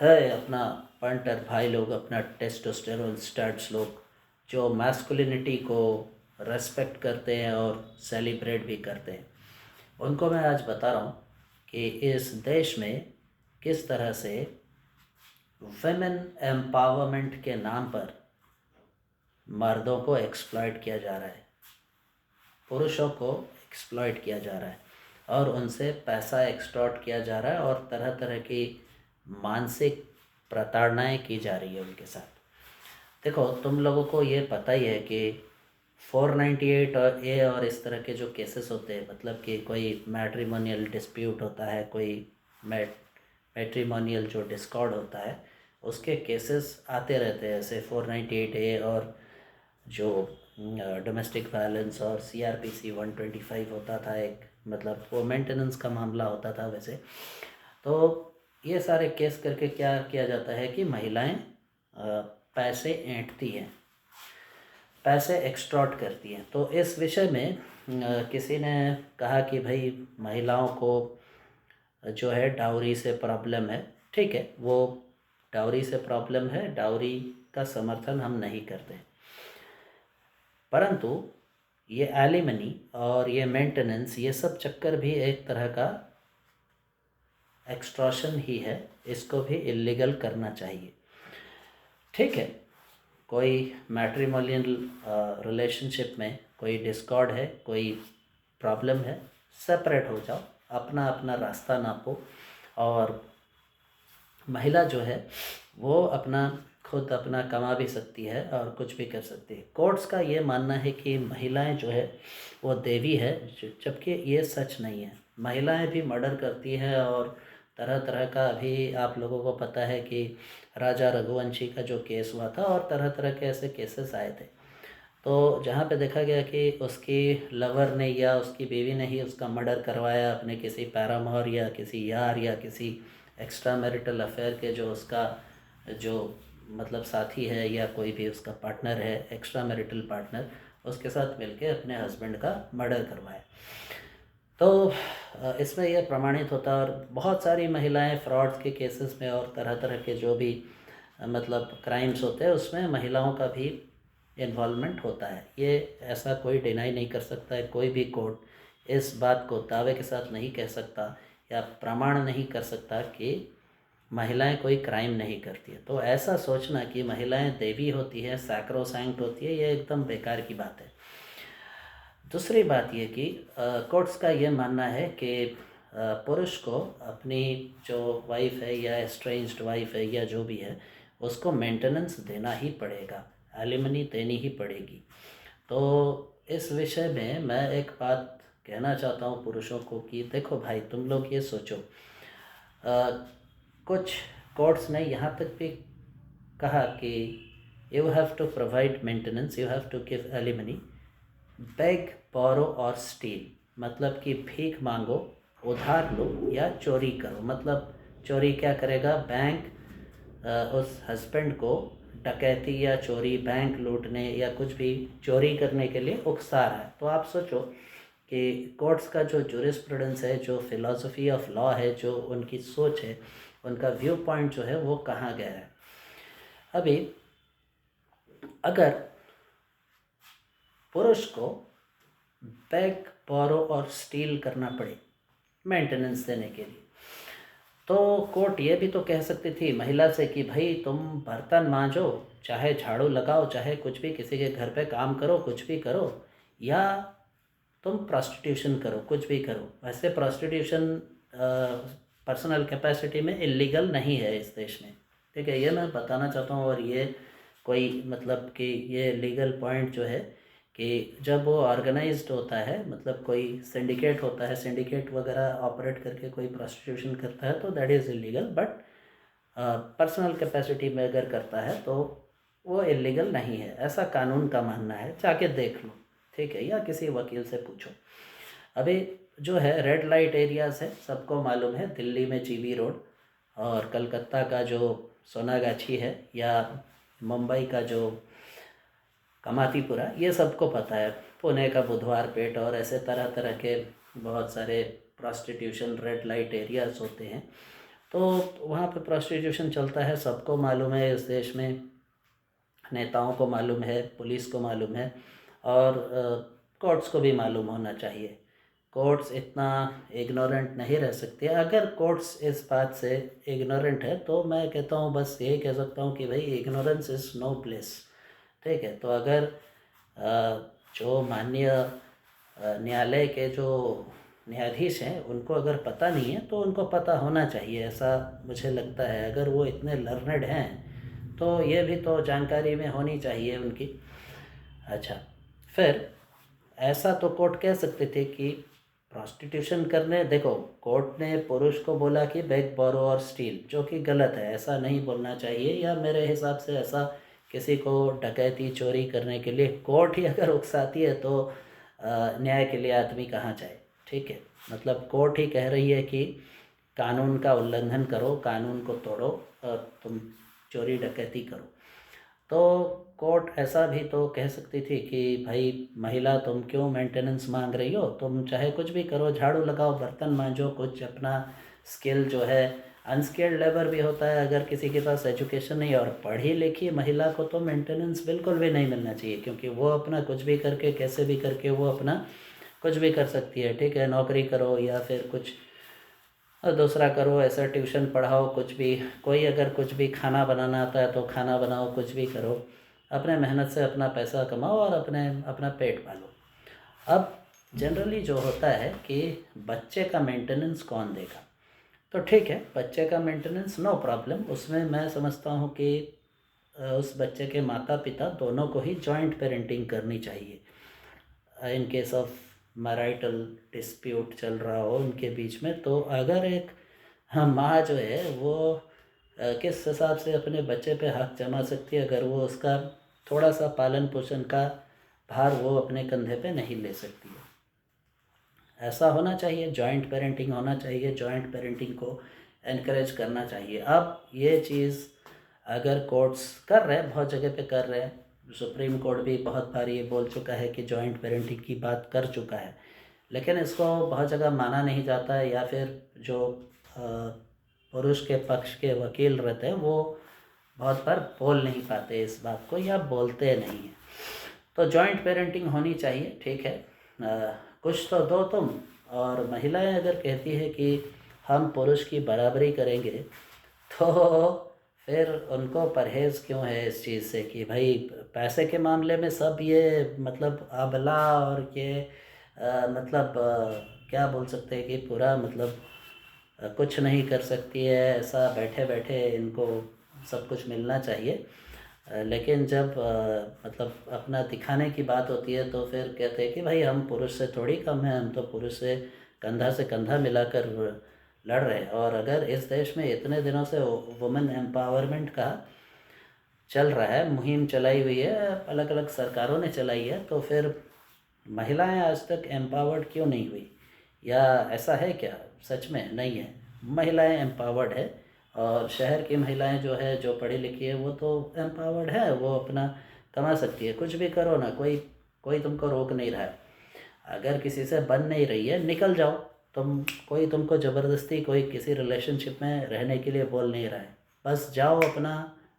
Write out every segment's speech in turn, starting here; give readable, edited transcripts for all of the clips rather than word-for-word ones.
है अपना पंटर भाई लोग, अपना टेस्टोस्टेरोन स्टड्स लोग, जो मैस्कुलिनिटी को रेस्पेक्ट करते हैं और सेलिब्रेट भी करते हैं, उनको मैं आज बता रहा हूँ कि इस देश में किस तरह से वेमेन एम्पावरमेंट के नाम पर मर्दों को एक्सप्लॉइट किया जा रहा है, पुरुषों को एक्सप्लॉइट किया जा रहा है और उनसे पैसा एक्सटॉर्ट किया जा रहा है और तरह तरह की मानसिक प्रताड़नाएं की जा रही है उनके साथ। देखो, तुम लोगों को ये पता ही है कि 498 और ए और इस तरह के जो केसेस होते हैं, मतलब कि कोई मैट्रिमोनियल डिस्प्यूट होता है, कोई मैट्रिमोनियल जो डिस्कॉर्ड होता है, उसके केसेस आते रहते हैं। ऐसे 498 ए और जो डोमेस्टिक वायलेंस और CRPC 125 होता था एक, मतलब वो मेंटेनेंस का मामला होता था वैसे। तो ये सारे केस करके क्या किया जाता है कि महिलाएं पैसे ऐंठती हैं, पैसे एक्सटॉर्ट करती हैं। तो इस विषय में किसी ने कहा कि भाई महिलाओं को जो है डाउरी से प्रॉब्लम है। ठीक है, वो डाउरी से प्रॉब्लम है, डाउरी का समर्थन हम नहीं करते, परंतु ये एलिमनी और ये मेंटेनेंस, ये सब चक्कर भी एक तरह का एक्सट्रॉशन ही है, इसको भी इलीगल करना चाहिए। ठीक है, कोई मैट्रिमोनियल रिलेशनशिप में कोई डिस्कॉर्ड है, कोई प्रॉब्लम है, सेपरेट हो जाओ, अपना अपना रास्ता नापो, और महिला जो है वो अपना खुद अपना कमा भी सकती है और कुछ भी कर सकती है। कोर्ट्स का ये मानना है कि महिलाएं जो है वो देवी है, जबकि ये सच नहीं है। महिलाएं भी मर्डर करती हैं और तरह तरह का, अभी आप लोगों को पता है कि राजा रघुवंशी का जो केस हुआ था और तरह तरह के ऐसे केसेस आए थे। तो जहाँ पे देखा गया कि उसकी लवर ने या उसकी बीवी ने ही उसका मर्डर करवाया अपने किसी पैरामोर या किसी यार या किसी एक्स्ट्रा मैरिटल अफेयर के जो उसका जो मतलब साथी है या कोई भी उसका पार्टनर है, एक्स्ट्रा मैरिटल पार्टनर, उसके साथ मिलके अपने हस्बैंड का मर्डर करवाया। तो इसमें यह प्रमाणित होता है। और बहुत सारी महिलाएं फ्रॉड्स के केसेस में और तरह तरह के जो भी मतलब क्राइम्स होते हैं उसमें महिलाओं का भी इन्वॉल्वमेंट होता है। ये ऐसा कोई डिनाई नहीं कर सकता है, कोई भी कोर्ट इस बात को दावे के साथ नहीं कह सकता या प्रमाण नहीं कर सकता कि महिलाएं कोई क्राइम नहीं करती है। तो ऐसा सोचना कि महिलाएं देवी होती है, सैक्रोसैंक्ट होती है, ये एकदम बेकार की बात है। दूसरी बात ये कि कोर्ट्स का ये मानना है कि पुरुष को अपनी जो वाइफ है या एस्ट्रेंज्ड वाइफ है या जो भी है, उसको मेंटेनेंस देना ही पड़ेगा, एलिमनी देनी ही पड़ेगी। तो इस विषय में मैं एक बात कहना चाहता हूँ पुरुषों को कि देखो भाई, तुम लोग ये सोचो, कुछ कोर्ट्स ने यहाँ तक भी कहा कि you have to provide maintenance, you have to give alimony, beg, borrow और स्टील, मतलब कि भीख मांगो, उधार लो या चोरी करो। मतलब चोरी क्या करेगा, बैंक उस हस्बैंड को डकैती या चोरी, बैंक लूटने या कुछ भी चोरी करने के लिए उकसा रहा है। तो आप सोचो कि कोर्ट्स का जो जूरिस्प्रूडेंस है, जो फिलॉसफी ऑफ लॉ है, जो उनकी सोच है, उनका व्यू पॉइंट जो है वो कहाँ गया है। अभी अगर पुरुष को बैग, बोरो और स्टील करना पड़े मेंटेनेंस देने के लिए, तो कोर्ट ये भी तो कह सकती थी महिला से कि भाई तुम बर्तन मांजो, चाहे झाड़ू लगाओ, चाहे कुछ भी किसी के घर पे काम करो, कुछ भी करो, या तुम प्रोस्टिट्यूशन करो, कुछ भी करो। वैसे प्रोस्टिट्यूशन पर्सनल कैपेसिटी में इलीगल नहीं है इस देश में, ठीक है, ये मैं बताना चाहता हूँ। और ये कोई मतलब कि ये लीगल पॉइंट जो है कि जब वो ऑर्गेनाइज्ड होता है, मतलब कोई सिंडिकेट होता है, सिंडिकेट वगैरह ऑपरेट करके कोई प्रोस्टिट्यूशन करता है, तो that is illegal. But personal capacity में अगर करता है तो वो इलीगल नहीं है, ऐसा कानून का मानना है। जाके देख लो, ठीक है, या किसी वकील से पूछो। अभी जो है रेड लाइट एरियाज़ है, सबको मालूम है, दिल्ली में जीबी रोड, और कलकत्ता का जो सोनागाछी है, या मुंबई का जो कमातीपुरा, ये सबको पता है। पुणे का बुधवार पेट और ऐसे तरह तरह के बहुत सारे प्रोस्टिट्यूशन रेड लाइट एरियाज़ होते हैं। तो वहाँ पे प्रोस्टिट्यूशन चलता है, सबको मालूम है इस देश में, नेताओं को मालूम है, पुलिस को मालूम है, और कोर्ट्स को भी मालूम होना चाहिए। कोर्ट्स इतना इग्नोरेंट नहीं रह सकती। अगर कोर्ट्स इस बात से इग्नोरेंट है तो मैं कहता हूँ, बस यही कह सकता हूँ कि भाई इग्नोरेंस इज़ नो प्लेस। ठीक है, तो अगर जो माननीय न्यायालय के जो न्यायाधीश हैं उनको अगर पता नहीं है तो उनको पता होना चाहिए, ऐसा मुझे लगता है। अगर वो इतने लर्नड हैं तो ये भी तो जानकारी में होनी चाहिए उनकी। अच्छा, फिर ऐसा तो कोर्ट कह सकते थे कि प्रॉस्टिट्यूशन करने, देखो कोर्ट ने पुरुष को बोला कि बेग बोरो और स्टील, जो कि गलत है, ऐसा नहीं बोलना चाहिए। या मेरे हिसाब से ऐसा किसी को डकैती चोरी करने के लिए कोर्ट ही अगर उकसाती है तो न्याय के लिए आदमी कहाँ जाए। ठीक है, मतलब कोर्ट ही कह रही है कि कानून का उल्लंघन करो, कानून को तोड़ो और तुम चोरी डकैती करो। तो कोर्ट ऐसा भी तो कह सकती थी कि भाई महिला तुम क्यों मेंटेनेंस मांग रही हो, तुम चाहे कुछ भी करो, झाड़ू लगाओ, बर्तन मांजो, कुछ अपना स्किल जो है, अनस्किल्ड लेबर भी होता है अगर किसी के पास एजुकेशन नहीं, और पढ़ी लिखी महिला को तो मेंटेनेंस बिल्कुल भी नहीं मिलना चाहिए, क्योंकि वो अपना कुछ भी करके, कैसे भी करके वो अपना कुछ भी कर सकती है। ठीक है, नौकरी करो या फिर कुछ दूसरा करो, ऐसा ट्यूशन पढ़ाओ, कुछ भी, कोई अगर कुछ भी खाना बनाना आता है तो खाना बनाओ, कुछ भी करो, अपने मेहनत से अपना पैसा कमाओ और अपना पेट पालो। अब जनरली जो होता है कि बच्चे का मेंटेनेंस कौन देगा, तो ठीक है, बच्चे का मेंटेनेंस नो प्रॉब्लम, उसमें मैं समझता हूँ कि उस बच्चे के माता पिता दोनों को ही जॉइंट पेरेंटिंग करनी चाहिए। In case of marital dispute चल रहा हो उनके बीच में, तो अगर एक माँ जो है वो किस हिसाब से अपने बच्चे पे हक जमा सकती है, अगर वो उसका थोड़ा सा पालन पोषण का भार वो अपने कंधे पे नहीं ले सकती है। ऐसा होना चाहिए, जॉइंट पेरेंटिंग होना चाहिए, जॉइंट पेरेंटिंग को एनकरेज करना चाहिए। अब ये चीज़ अगर कोर्ट्स कर रहे हैं, बहुत जगह पे कर रहे हैं, सुप्रीम कोर्ट भी बहुत बार ये बोल चुका है कि जॉइंट पेरेंटिंग की बात कर चुका है, लेकिन इसको बहुत जगह माना नहीं जाता है, या फिर जो पुरुष के पक्ष के वकील रहते हैं वो बहुत बार बोल नहीं पाते इस बात को, या बोलते नहीं हैं। तो जॉइंट पेरेंटिंग होनी चाहिए, ठीक है, कुछ तो दो तुम। और महिलाएं अगर कहती है कि हम पुरुष की बराबरी करेंगे, तो फिर उनको परहेज़ क्यों है इस चीज़ से कि भाई पैसे के मामले में सब ये मतलब अबला, और ये मतलब क्या बोल सकते हैं कि पूरा मतलब कुछ नहीं कर सकती है, ऐसा बैठे बैठे इनको सब कुछ मिलना चाहिए। लेकिन जब मतलब अपना दिखाने की बात होती है तो फिर कहते हैं कि भाई हम पुरुष से थोड़ी कम हैं, हम तो पुरुष से कंधा मिलाकर लड़ रहे हैं। और अगर इस देश में इतने दिनों से वुमेन एम्पावरमेंट का चल रहा है, मुहिम चलाई हुई है, अलग अलग सरकारों ने चलाई है, तो फिर महिलाएं आज तक एम्पावर्ड क्यों नहीं हुई? या ऐसा है क्या? सच में नहीं है, महिलाएं एम्पावर्ड है। और शहर की महिलाएं जो है, जो पढ़ी लिखी है, वो तो एम्पावर्ड है, वो अपना कमा सकती है, कुछ भी करो ना, कोई तुमको रोक नहीं रहा है। अगर किसी से बन नहीं रही है, निकल जाओ तुम, कोई तुमको ज़बरदस्ती कोई किसी रिलेशनशिप में रहने के लिए बोल नहीं रहा है। बस जाओ,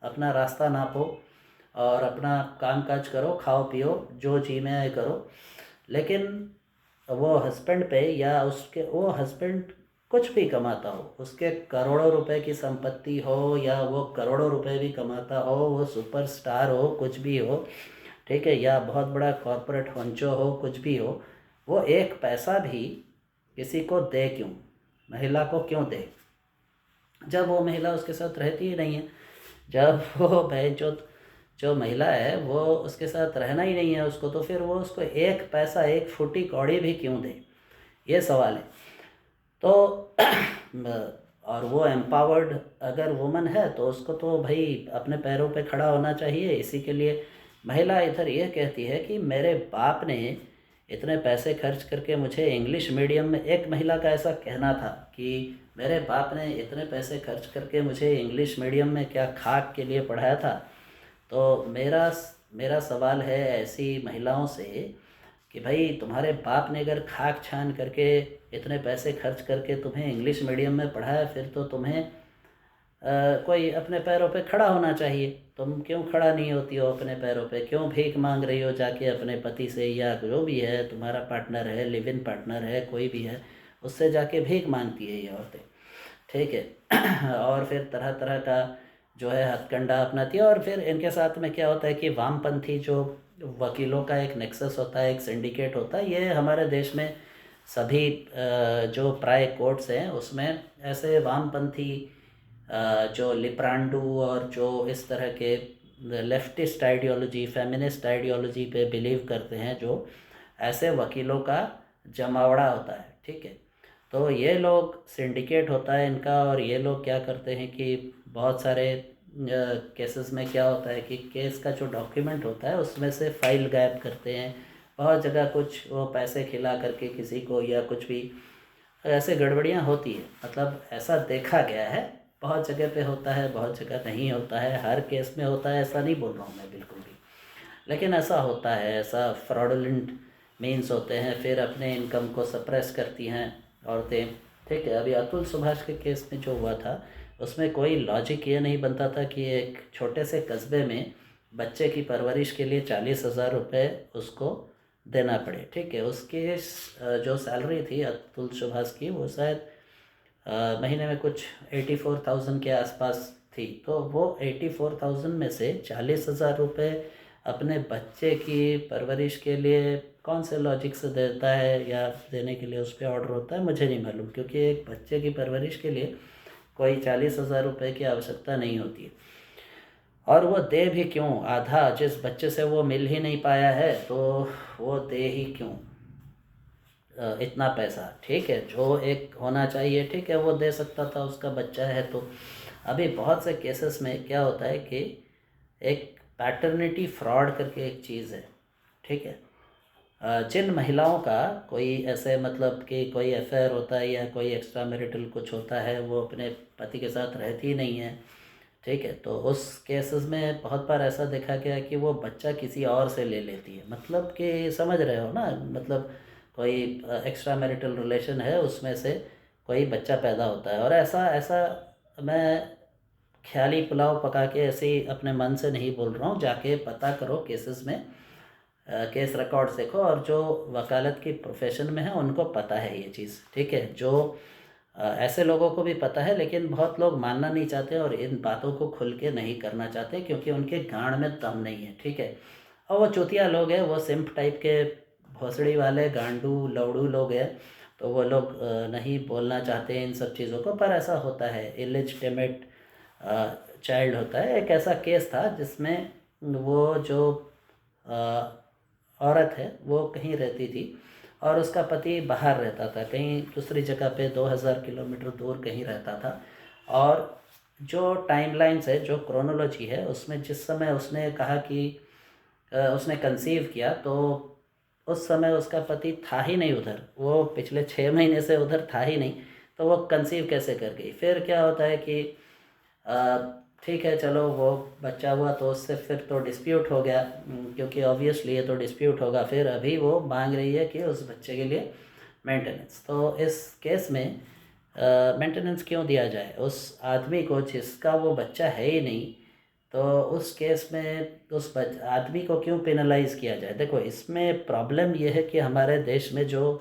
अपना रास्ता नापो और अपना काम काज करो, खाओ पियो, जो जी में आए करो। लेकिन वो हस्बैंड पे, या उसके वो हस्बैंड कुछ भी कमाता हो, उसके करोड़ों रुपए की संपत्ति हो, या वो करोड़ों रुपए भी कमाता हो, वो सुपरस्टार हो, कुछ भी हो, ठीक है, या बहुत बड़ा कॉरपोरेट होंचो हो, कुछ भी हो, वो एक पैसा भी किसी को दे क्यों, महिला को क्यों दे, जब वो महिला उसके साथ रहती ही नहीं है, जब वो जो महिला है वो उसके साथ रहना ही नहीं है उसको, तो फिर वो उसको एक पैसा, एक फुटी कौड़ी भी क्यों दे, ये सवाल है। तो और वो एम्पावर्ड अगर वुमन है तो उसको तो भाई अपने पैरों पे खड़ा होना चाहिए। इसी के लिए महिला इधर ये कहती है कि मेरे बाप ने इतने पैसे खर्च करके मुझे इंग्लिश मीडियम में, एक महिला का ऐसा कहना था कि मेरे बाप ने इतने पैसे खर्च करके मुझे इंग्लिश मीडियम में क्या खाक के लिए पढ़ाया था। तो मेरा सवाल है ऐसी महिलाओं से कि भाई तुम्हारे बाप ने अगर खाक छान करके इतने पैसे खर्च करके तुम्हें इंग्लिश मीडियम में पढ़ाया, फिर तो तुम्हें कोई अपने पैरों पे खड़ा होना चाहिए। तुम क्यों खड़ा नहीं होती हो अपने पैरों पे? क्यों भीख मांग रही हो जाके अपने पति से, या जो भी है तुम्हारा पार्टनर है, लिव इन पार्टनर है, कोई भी है, उससे जाके भीख मांगती है ये औरतें, ठीक है। और फिर तरह तरह का जो है हथकंडा अपनाती है। और फिर इनके साथ में क्या होता है कि वामपंथी जो वकीलों का एक नेक्सस होता है, एक सिंडिकेट होता है, ये हमारे देश में सभी जो प्राय कोर्ट्स हैं उसमें ऐसे वामपंथी जो लिप्रांडू और जो इस तरह के लेफ्टिस्ट आइडियोलॉजी, फेमिनिस्ट आइडियोलॉजी पे बिलीव करते हैं, जो ऐसे वकीलों का जमावड़ा होता है, ठीक है। तो ये लोग सिंडिकेट होता है इनका, और ये लोग क्या करते हैं कि बहुत सारे केसेस में क्या होता है कि केस का जो डॉक्यूमेंट होता है उसमें से फाइल गायब करते हैं। बहुत जगह कुछ वो पैसे खिला करके किसी को, या कुछ भी ऐसे गड़बड़ियाँ होती है। मतलब ऐसा देखा गया है, बहुत जगह पे होता है, बहुत जगह नहीं होता है, हर केस में होता है ऐसा नहीं बोल रहा हूँ मैं बिल्कुल भी, लेकिन ऐसा होता है। ऐसा फ्रॉडुलेंट मीन्स होते हैं, फिर अपने इनकम को सप्रेस करती हैं औरतें, ठीक है। अभी अतुल सुभाष के केस में जो हुआ था उसमें कोई लॉजिक ये नहीं बनता था कि एक छोटे से कस्बे में बच्चे की परवरिश के लिए 40,000 रुपये उसको देना पड़े, ठीक है। उसकी जो सैलरी थी अतुल सुभाष की, वो शायद महीने में कुछ 84,000 के आसपास थी। तो वो 84,000 में से 40,000 रुपये अपने बच्चे की परवरिश के लिए कौन से लॉजिक से देता है, या देने के लिए उस पर ऑर्डर होता है, मुझे नहीं मालूम। क्योंकि एक बच्चे की परवरिश के लिए कोई 40,000 रुपये की आवश्यकता नहीं होती है। और वो दे भी क्यों? आधा जिस बच्चे से वो मिल ही नहीं पाया है, तो वो दे ही क्यों इतना पैसा, ठीक है। जो एक होना चाहिए, ठीक है, वो दे सकता था, उसका बच्चा है तो। अभी बहुत से केसेस में क्या होता है कि एक पैटर्निटी फ्रॉड करके एक चीज़ है, ठीक है। जिन महिलाओं का कोई ऐसे मतलब कि कोई अफेयर होता है या कोई एक्स्ट्रा मैरिटल कुछ होता है, वो अपने पति के साथ रहती ही नहीं है, ठीक है। तो उस केसेस में बहुत बार ऐसा देखा गया कि वो बच्चा किसी और से ले लेती है। मतलब कि समझ रहे हो ना, मतलब कोई एक्स्ट्रा मैरिटल रिलेशन है, उसमें से कोई बच्चा पैदा होता है। और ऐसा ऐसा मैं ख्याली पुलाव पका के ऐसे ही अपने मन से नहीं बोल रहा हूँ, जाके पता करो केसेस में, केस रिकॉर्ड्स देखो। और जो वकालत की प्रोफेशन में है उनको पता है ये चीज़, ठीक है। जो ऐसे लोगों को भी पता है, लेकिन बहुत लोग मानना नहीं चाहते और इन बातों को खुल के नहीं करना चाहते, क्योंकि उनके गांड में दम नहीं है, ठीक है। और वो चूतिया लोग हैं, वो सिम्प टाइप के भोसड़ी वाले गांडू लवड़ू लोग हैं, तो वो लोग नहीं बोलना चाहते इन सब चीज़ों को। पर ऐसा होता है, इलेजिटिमेट चाइल्ड होता है। एक ऐसा केस था जिसमें वो जो औरत है वो कहीं रहती थी और उसका पति बाहर रहता था, कहीं दूसरी जगह पे 2000 किलोमीटर दूर कहीं रहता था। और जो टाइमलाइंस है, जो क्रोनोलॉजी है, उसमें जिस समय उसने कहा कि उसने कंसीव किया, तो उस समय उसका पति था ही नहीं उधर, वो पिछले 6 महीने से उधर था ही नहीं। तो वो कंसीव कैसे कर गई? फिर क्या होता है कि ठीक है, चलो वो बच्चा हुआ तो उससे फिर तो डिस्प्यूट हो गया, क्योंकि ऑब्वियसली ये तो डिस्प्यूट होगा। फिर अभी वो मांग रही है कि उस बच्चे के लिए मेंटेनेंस। तो इस केस में मेंटेनेंस क्यों दिया जाए उस आदमी को जिसका वो बच्चा है ही नहीं? तो उस केस में उस आदमी को क्यों पेनलाइज किया जाए? देखो, इसमें प्रॉब्लम ये है कि हमारे देश में जो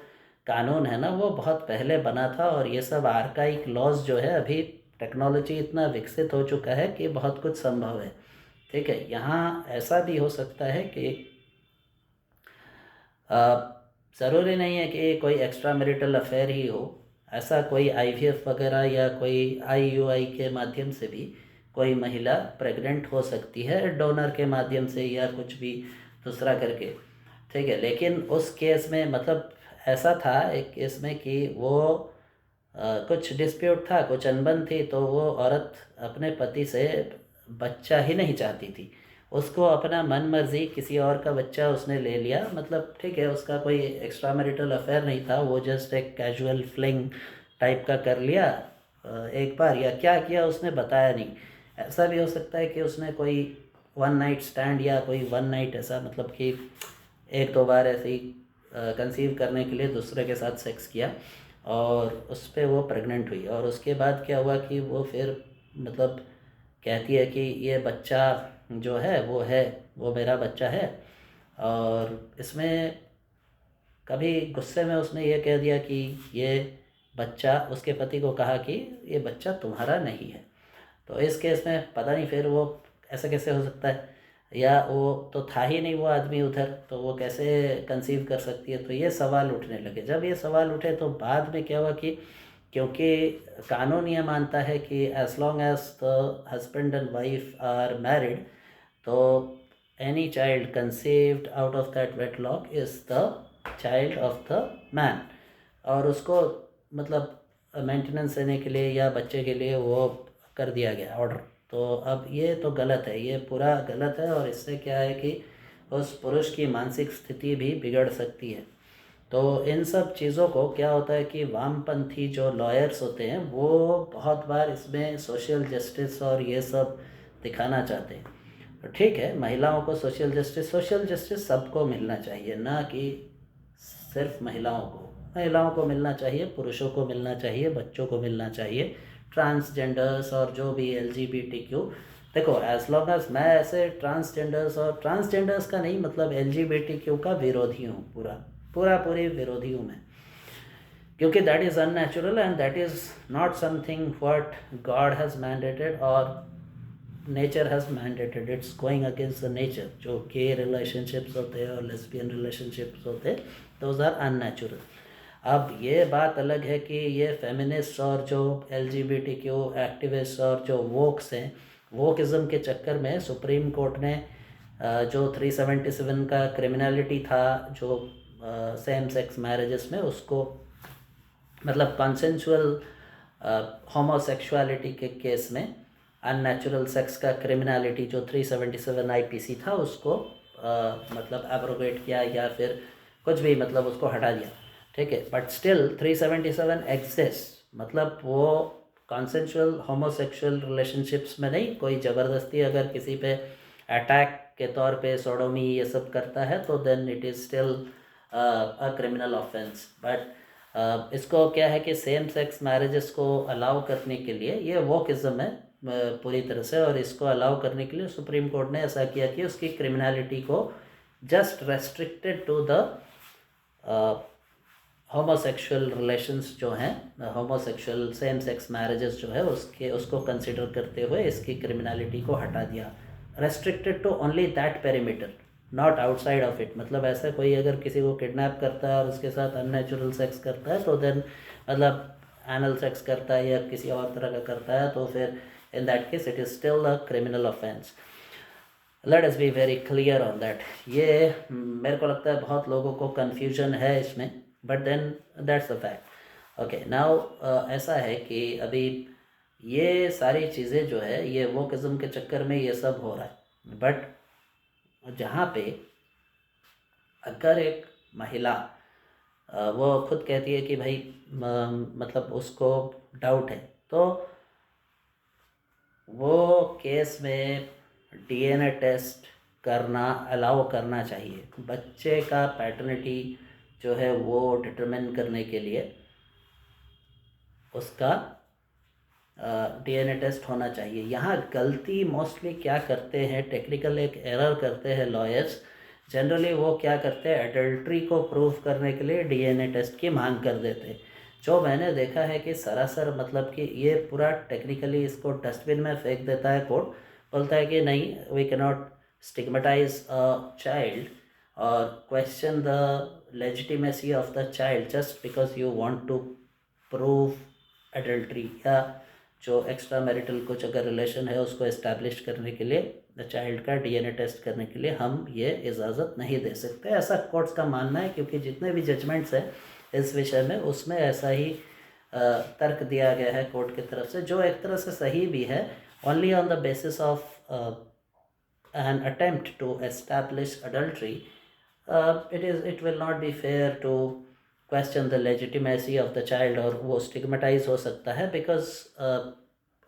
कानून है ना, वो बहुत पहले बना था, और ये सब आर्काइक लॉज जो है, अभी टेक्नोलॉजी इतना विकसित हो चुका है कि बहुत कुछ संभव है, ठीक है। यहाँ ऐसा भी हो सकता है कि ज़रूरी नहीं है कि कोई एक्स्ट्रा मैरिटल अफेयर ही हो। ऐसा कोई आईवीएफ वगैरह या कोई आईयूआई के माध्यम से भी कोई महिला प्रेग्नेंट हो सकती है, डोनर के माध्यम से या कुछ भी दूसरा करके, ठीक है। लेकिन उस केस में मतलब ऐसा था एक केस में कि वो कुछ डिस्प्यूट था, कुछ अनबन थी, तो वो औरत अपने पति से बच्चा ही नहीं चाहती थी। उसको अपना मन मर्जी किसी और का बच्चा उसने ले लिया, मतलब ठीक है, उसका कोई एक्स्ट्रा मैरिटल अफेयर नहीं था, वो जस्ट एक कैजुअल फ्लिंग टाइप का कर लिया एक बार, या क्या किया उसने बताया नहीं। ऐसा भी हो सकता है कि उसने कोई वन नाइट स्टैंड या कोई वन नाइट ऐसा, मतलब कि एक दो बार ऐसे ही कंसीव करने के लिए दूसरे के साथ सेक्स किया और उस पर वो प्रेग्नेंट हुई। और उसके बाद क्या हुआ कि वो फिर मतलब कहती है कि ये बच्चा जो है वो मेरा बच्चा है, और इसमें कभी गुस्से में उसने ये कह दिया कि ये बच्चा, उसके पति को कहा कि ये बच्चा तुम्हारा नहीं है। तो इस केस में पता नहीं फिर वो ऐसा कैसे हो सकता है, या वो तो था ही नहीं वो आदमी उधर, तो वो कैसे कंसीव कर सकती है। तो ये सवाल उठने लगे। जब ये सवाल उठे तो बाद में क्या हुआ कि क्योंकि कानून ये मानता है कि as long as the husband and wife are married, तो any child conceived out of that wedlock is the child of the man, और उसको मतलब मेंटेनेंस देने के लिए या बच्चे के लिए वो कर दिया गया ऑर्डर। तो अब ये तो गलत है, ये पूरा गलत है, और इससे क्या है कि उस पुरुष की मानसिक स्थिति भी बिगड़ सकती है। तो इन सब चीज़ों को क्या होता है कि वामपंथी जो लॉयर्स होते हैं वो बहुत बार इसमें सोशल जस्टिस और ये सब दिखाना चाहते हैं। तो ठीक है, महिलाओं को सोशल जस्टिस सबको मिलना चाहिए, ना कि सिर्फ महिलाओं को मिलना चाहिए, पुरुषों को मिलना चाहिए, बच्चों को मिलना चाहिए, ट्रांसजेंडर्स और जो भी LGBTQ। देखो, एज लॉन्ग एज मैं ऐसे ट्रांसजेंडर्स का नहीं, मतलब LGBTQ का विरोधी हूँ, पूरी विरोधी हूँ मैं, क्योंकि that is unnatural and that is not something what God has mandated और nature has mandated. It's going against the nature. जो गे रिलेशनशिप्स होते हैं और लेस्बियन रिलेशनशिप्स होते हैं, दोज आर अननेचुरल। अब ये बात अलग है कि ये फेमिनिस्ट और जो LGBTQ एक्टिविस्ट और जो वोक्स हैं, वोकिज़म के चक्कर में सुप्रीम कोर्ट ने जो 377 का क्रिमिनलिटी था जो सेम सेक्स मैरिजेस में, उसको मतलब कंसेंसुअल होमोसेक्सुअलिटी के केस में अननेचुरल सेक्स का क्रिमिनलिटी जो 377 IPC था उसको मतलब एब्रोगेट किया या फिर कुछ भी, मतलब उसको हटा दिया। ठीक है, बट स्टिल 377 एग्जिस्ट, मतलब वो कंसेंसुअल होमोसेक्सुअल रिलेशनशिप्स में नहीं, कोई ज़बरदस्ती अगर किसी पे अटैक के तौर पे सोडोमी ये सब करता है तो then it is still a criminal offence. But इसको क्या है कि सेम सेक्स मैरिजेस को अलाउ करने के लिए, ये वोकिज़म है पूरी तरह से, और इसको अलाउ करने के लिए सुप्रीम कोर्ट ने ऐसा किया कि उसकी क्रिमिनलिटी को just restricted to the homosexual relations जो हैं, होमोसेक्सुअल सेम सेक्स मैरिजेस जो है उसको कंसिडर करते हुए इसकी क्रिमिनलिटी को हटा दिया। Restricted to only that perimeter, not outside of it. मतलब ऐसा कोई अगर किसी को किडनैप करता है और उसके साथ अननेचुरल सेक्स करता है तो देन, मतलब एनल सेक्स करता है या किसी और तरह का करता है, तो फिर in that case it is still a criminal offence. Let us be very clear on that. ये मेरे को लगता है बहुत लोगों को कन्फ्यूजन है इसमें, but then that's a fact. Okay, now ऐसा है कि अभी ये सारी चीज़ें जो है ये वो किस्म के चक्कर में ये सब हो रहा है। बट जहाँ पे अगर एक महिला वो खुद कहती है कि भाई मतलब उसको डाउट है, तो वो केस में DNA टेस्ट करना अलाउ करना चाहिए। बच्चे का पैटर्निटी जो है वो डिटरमिन करने के लिए उसका DNA टेस्ट होना चाहिए। यहाँ गलती मोस्टली क्या करते हैं, टेक्निकल एक एरर करते हैं लॉयर्स। जनरली वो क्या करते हैं, एडल्ट्री को प्रूव करने के लिए DNA टेस्ट की मांग कर देते हैं। जो मैंने देखा है कि सरासर मतलब कि ये पूरा टेक्निकली इसको डस्टबिन में फेंक देता है कोर्ट, बोलता है कि नहीं, we can not stigmatize a child और question the legitimacy of the child just because you want to prove adultery, या जो एक्स्ट्रा मैरिटल कुछ अगर रिलेशन है उसको इस्टेब्लिश करने के लिए द चाइल्ड का DNA टेस्ट करने के लिए हम ये इजाज़त नहीं दे सकते। ऐसा कोर्ट्स का मानना है, क्योंकि जितने भी जजमेंट्स हैं इस विषय में उसमें ऐसा ही तर्क दिया गया है कोर्ट की तरफ से, जो एक तरह से सही भी है। Only on the basis of an attempt to establish adultery, it will not be fair to question the legitimacy of the child, और वो स्टिग्मेटाइज हो सकता है बिकॉज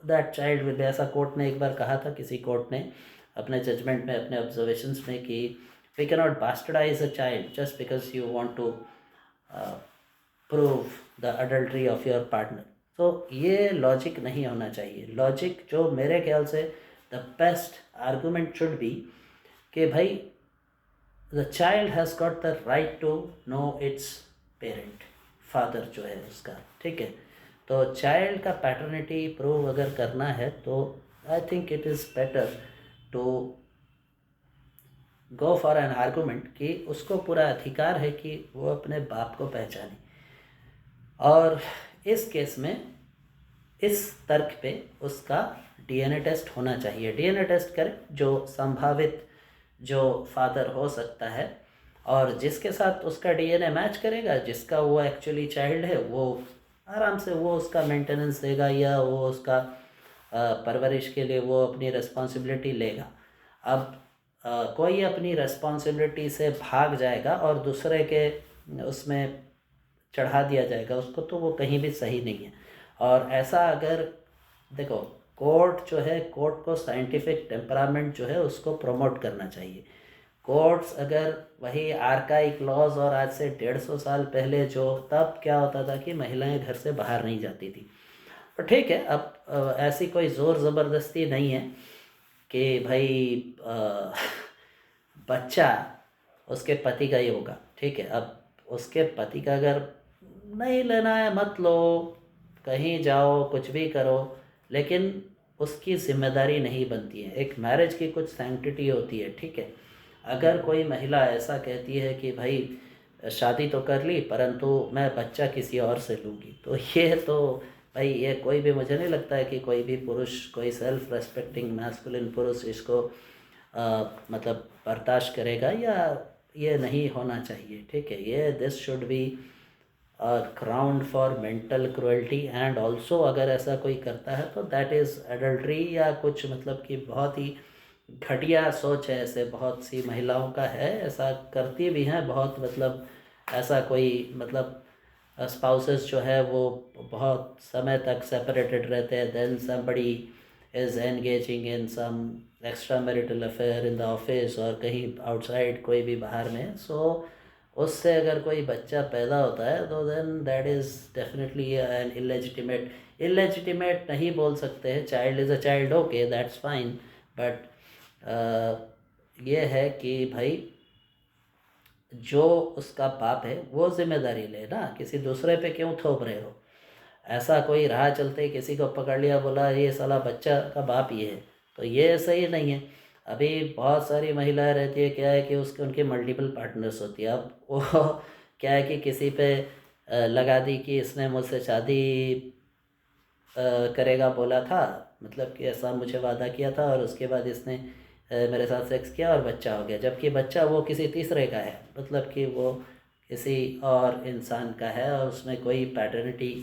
दैट चाइल्ड विल, ऐसा कोर्ट ने एक बार कहा था, किसी कोर्ट ने अपने जजमेंट में, अपने ऑब्जर्वेशंस में, कि we can not bastardize a child just because you want to prove the adultery of your partner. तो ये लॉजिक नहीं होना चाहिए। लॉजिक जो मेरे ख्याल से the best argument should be कि भाई the child has got the right to know its parent, father जो है उसका, ठीक है। तो चाइल्ड का पैटर्निटी प्रूव अगर करना है तो I think it is better to go for an argument कि उसको पूरा अधिकार है कि वो अपने बाप को पहचाने। और इस केस में इस तर्क पे उसका डीएनए टेस्ट होना चाहिए। डीएनए टेस्ट करें जो संभावित जो फादर हो सकता है, और जिसके साथ उसका डीएनए मैच करेगा, जिसका वो एक्चुअली चाइल्ड है, वो आराम से वो उसका मेंटेनेंस देगा या वो उसका परवरिश के लिए वो अपनी रिस्पॉन्सिबिलिटी लेगा। अब कोई अपनी रिस्पॉन्सिबिलिटी से भाग जाएगा और दूसरे के उसमें चढ़ा दिया जाएगा उसको, तो वो कहीं भी सही नहीं है। और ऐसा अगर देखो, कोर्ट जो है, कोर्ट को साइंटिफिक टेम्परामेंट जो है उसको प्रमोट करना चाहिए। कोर्ट्स अगर वही आर्काइक लॉज और आज से 150 साल पहले जो, तब क्या होता था कि महिलाएं घर से बाहर नहीं जाती थी। तो ठीक है, अब ऐसी कोई ज़ोर ज़बरदस्ती नहीं है कि भाई बच्चा उसके पति का ही होगा, ठीक है। अब उसके पति का अगर नहीं लेना है मत लो, कहीं जाओ कुछ भी करो, लेकिन उसकी जिम्मेदारी नहीं बनती है। एक मैरिज की कुछ सैंक्टिटी होती है, ठीक है। अगर कोई महिला ऐसा कहती है कि भाई शादी तो कर ली परंतु मैं बच्चा किसी और से लूँगी, तो ये तो भाई ये कोई भी, मुझे नहीं लगता है कि कोई भी पुरुष, कोई सेल्फ रेस्पेक्टिंग मैस्कुलिन पुरुष इसको मतलब बर्दाश्त करेगा, या ये नहीं होना चाहिए, ठीक है। ये this should be ground for mental cruelty and also अगर ऐसा कोई करता है तो दैट इज़ एडल्ट्री या कुछ, मतलब कि बहुत ही घटिया सोच है। ऐसे बहुत सी महिलाओं का है, ऐसा करती भी हैं बहुत, मतलब ऐसा कोई, मतलब स्पाउसेस जो है वो बहुत समय तक सेपरेटेड रहते हैं, then somebody is engaging in some extra marital affair in the office और कहीं आउटसाइड कोई भी बाहर में, सो उससे अगर कोई बच्चा पैदा होता है तो then that is definitely an illegitimate नहीं बोल सकते हैं, child is a child, okay that's fine, but ये है कि भाई जो उसका बाप है वो जिम्मेदारी ले ना, किसी दूसरे पे क्यों थोप रहे हो। ऐसा कोई राह चलते किसी को पकड़ लिया, बोला ये साला बच्चा का बाप ये है, तो ये सही नहीं है। अभी बहुत सारी महिलाएं रहती है, क्या है कि उसके उनके मल्टीपल पार्टनर्स होती है। अब वो क्या है कि किसी पे लगा दी कि इसने मुझसे शादी करेगा बोला था, मतलब कि ऐसा मुझे वादा किया था, और उसके बाद इसने मेरे साथ सेक्स किया और बच्चा हो गया, जबकि बच्चा वो किसी तीसरे का है, मतलब कि वो किसी और इंसान का है और उसमें कोई पैटर्निटी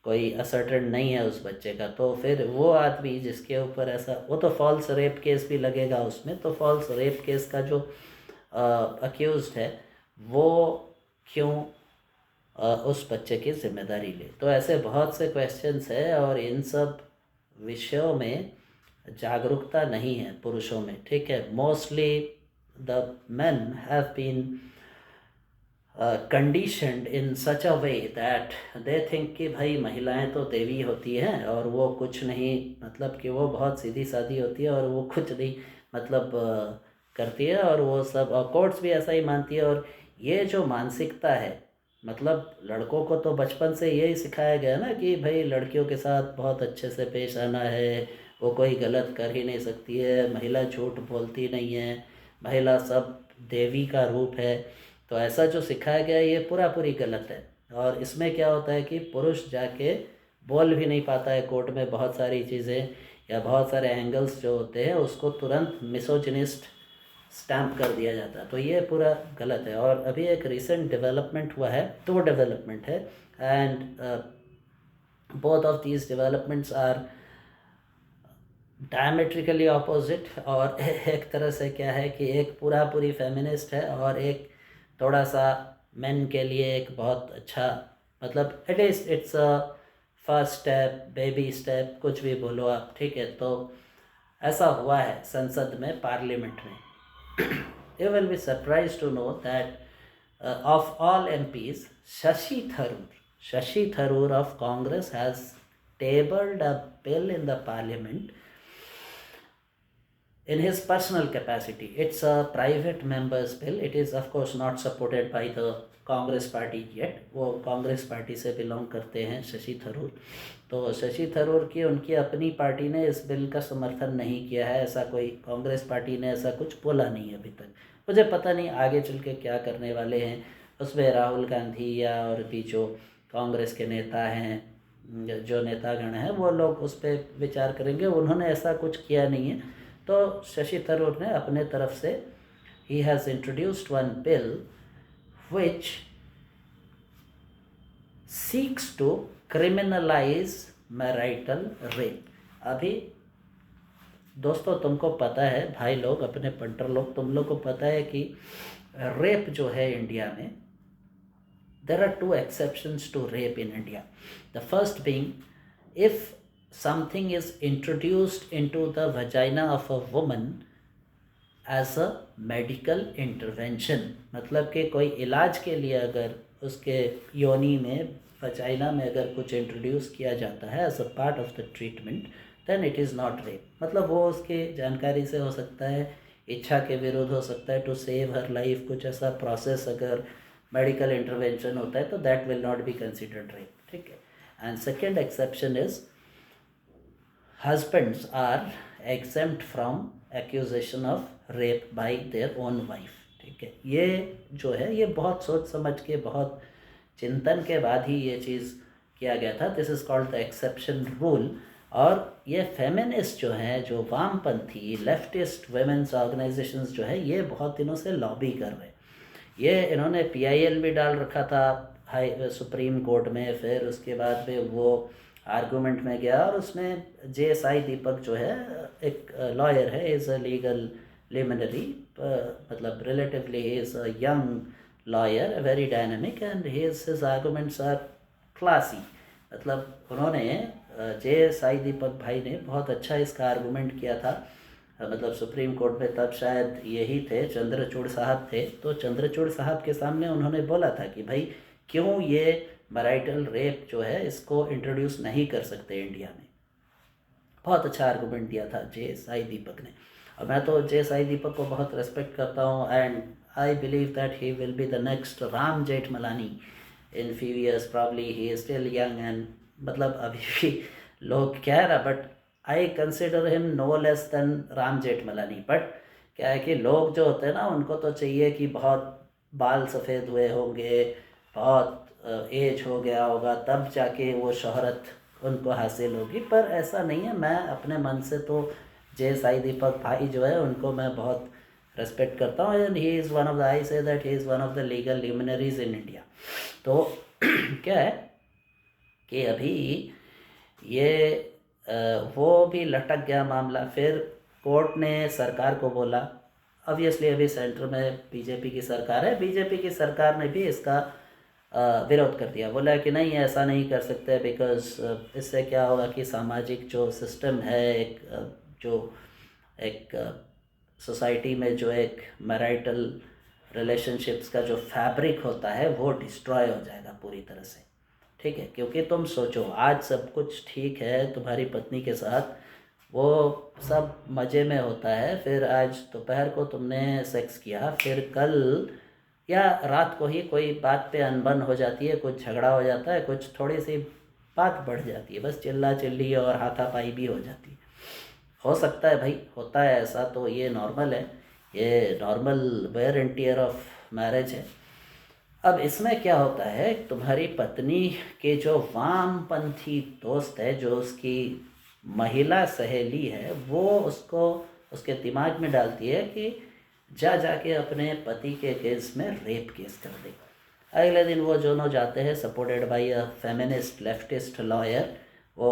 कोई असर्टेन नहीं है उस बच्चे का। तो फिर वो आदमी जिसके ऊपर ऐसा, वो तो फॉल्स रेप केस भी लगेगा उसमें, तो फॉल्स रेप केस का जो अक्यूज्ड है वो क्यों उस बच्चे की जिम्मेदारी ले। तो ऐसे बहुत से क्वेश्चंस है, और इन सब विषयों में जागरूकता नहीं है पुरुषों में, ठीक है। Mostly the men have been conditioned in such a way that they think कि भाई महिलाएं तो देवी होती हैं और वो कुछ नहीं, मतलब कि वो बहुत सीधी सादी होती है और वो कुछ नहीं, मतलब करती है, और वो सब, और कोर्ट्स भी ऐसा ही मानती है। और ये जो मानसिकता है, मतलब लड़कों को तो बचपन से यही सिखाया गया ना कि भाई लड़कियों के साथ बहुत अच्छे से पेश आना है, वो कोई गलत कर ही नहीं सकती है, महिला झूठ बोलती नहीं है, महिला सब देवी का रूप है। तो ऐसा जो सिखाया गया है ये पूरा पूरी गलत है। और इसमें क्या होता है कि पुरुष जाके बोल भी नहीं पाता है कोर्ट में, बहुत सारी चीज़ें या बहुत सारे एंगल्स जो होते हैं उसको तुरंत मिसोजिनिस्ट स्टैम्प कर दिया जाता है, तो ये पूरा गलत है। और अभी एक रिसेंट डेवलपमेंट हुआ है, दो डेवलपमेंट है, and both of these developments are diametrically opposite. और एक तरह से क्या है कि एक पूरा पूरी फेमिनिस्ट है और एक थोड़ा सा मेन के लिए एक बहुत अच्छा, मतलब at least it's a first step, baby step, कुछ भी बोलो आप, ठीक है। तो ऐसा हुआ है संसद में, पार्लियामेंट में। You will be surprise to know that of all MPs, Shashi Tharoor of Congress has tabled a bill in the parliament in his personal capacity. It's a private member's bill. It is of course not supported by the Congress party yet. वो Congress party से belong करते हैं शशि थरूर. तो शशि थरूर की उनकी अपनी party ने इस बिल का समर्थन नहीं किया है. ऐसा कोई कांग्रेस पार्टी ने ऐसा कुछ बोला नहीं अभी तक. मुझे पता नहीं आगे चल के क्या करने वाले हैं. उसमें राहुल गांधी या और भी जो कांग्रेस के नेता हैं, जो नेतागण हैं, वो लोग उस पर विचार करेंगे. उन्होंने ऐसा कुछ किया नहीं है. तो शशि थरूर ने अपने तरफ से he has introduced one bill which seeks to criminalize marital rape. अभी दोस्तों तुमको पता है, भाई लोग, अपने पंटर लोग, तुम लोग को पता है कि रेप जो है इंडिया में, there are two exceptions to rape in India. The first being, if something is introduced into the vagina of a woman as a medical intervention, मतलब कि कोई इलाज के लिए अगर उसके योनि में, वजाइना में अगर कुछ इंट्रोड्यूस किया जाता है as a part of the treatment, then it is not rape. मतलब वो उसके जानकारी से हो सकता है, इच्छा के विरुद्ध हो सकता है, to save her life, कुछ ऐसा प्रोसेस अगर मेडिकल इंटरवेंशन होता है तो that will not be considered rape. ठीक है. And second exception is husbands are exempt from accusation of rape by their own wife. ठीक है. ये जो है ये बहुत सोच समझ के, बहुत चिंतन के बाद ही ये चीज़ किया गया था. This is called the exception rule. और ये फेमिनिस्ट जो हैं, जो वामपंथी लेफ्टिस्ट वुमेन्स ऑर्गेनाइजेशंस जो है, ये बहुत दिनों से लॉबी कर रहे हैं. ये इन्होंने PIL भी डाल रखा था हाई सुप्रीम कोर्ट में. फिर उसके बाद में वो आर्गूमेंट में गया और उसमें JSI दीपक जो है एक लॉयर है, इज़ अ लीगल लिमिनरी, मतलब relatively he is a young lawyer, very dynamic, and his arguments are classy. मतलब उन्होंने JSI दीपक भाई ने बहुत अच्छा इसका आर्गूमेंट किया था. मतलब सुप्रीम कोर्ट में तब शायद यही थे, चंद्रचूड़ साहब थे. तो चंद्रचूड़ साहब के सामने उन्होंने बोला था कि भाई क्यों ये मैरिटल रेप जो है इसको इंट्रोड्यूस नहीं कर सकते इंडिया में. बहुत अच्छा आर्गूमेंट दिया था JSI दीपक ने. और मैं तो JSI दीपक को बहुत रेस्पेक्ट करता हूँ, and I believe that he will be the next Ram Jethmalani in few years. Probably he is still young, and मतलब अभी भी लोग कह रहा, but I consider him no less than Ram Jethmalani. But क्या है कि लोग जो होते हैं ना, उनको तो चाहिए कि बहुत बाल सफ़ेद हुए होंगे, बहुत एज हो गया होगा, तब जाके वो शोहरत उनको हासिल होगी. पर ऐसा नहीं है. मैं अपने मन से तो JSI दीपक भाई जो है उनको मैं बहुत रेस्पेक्ट करता हूँ, and he is one of the, I say that he is one of the legal luminaries in India. तो क्या है कि अभी ये वो भी लटक गया मामला. फिर कोर्ट ने सरकार को बोला, ऑब्वियसली अभी सेंटर में BJP की सरकार है, BJP की सरकार ने भी इसका विरोध कर दिया. बोला कि नहीं, ऐसा नहीं कर सकते, बिकॉज इससे क्या होगा कि सामाजिक जो सिस्टम है, एक सोसाइटी में जो एक मैरिटल रिलेशनशिप्स का जो फैब्रिक होता है वो डिस्ट्रॉय हो जाएगा पूरी तरह से. ठीक है. क्योंकि तुम सोचो, आज सब कुछ ठीक है तुम्हारी पत्नी के साथ, वो सब मज़े में होता है, फिर आज दोपहर को तुमने सेक्स किया, फिर कल या रात को ही कोई बात पे अनबन हो जाती है, कुछ झगड़ा हो जाता है, कुछ थोड़ी सी बात बढ़ जाती है, बस चिल्ला चिल्ली और हाथापाई भी हो जाती है. हो सकता है भाई, होता है ऐसा, तो ये नॉर्मल है, ये normal wear and tear of marriage है. अब इसमें क्या होता है, तुम्हारी पत्नी के जो वामपंथी दोस्त है, जो उसकी महिला सहेली है, वो उसको उसके दिमाग में डालती है कि जाके अपने पति के केस में रेप केस कर दे. अगले दिन वो दोनों जाते हैं, supported by a feminist leftist lawyer, वो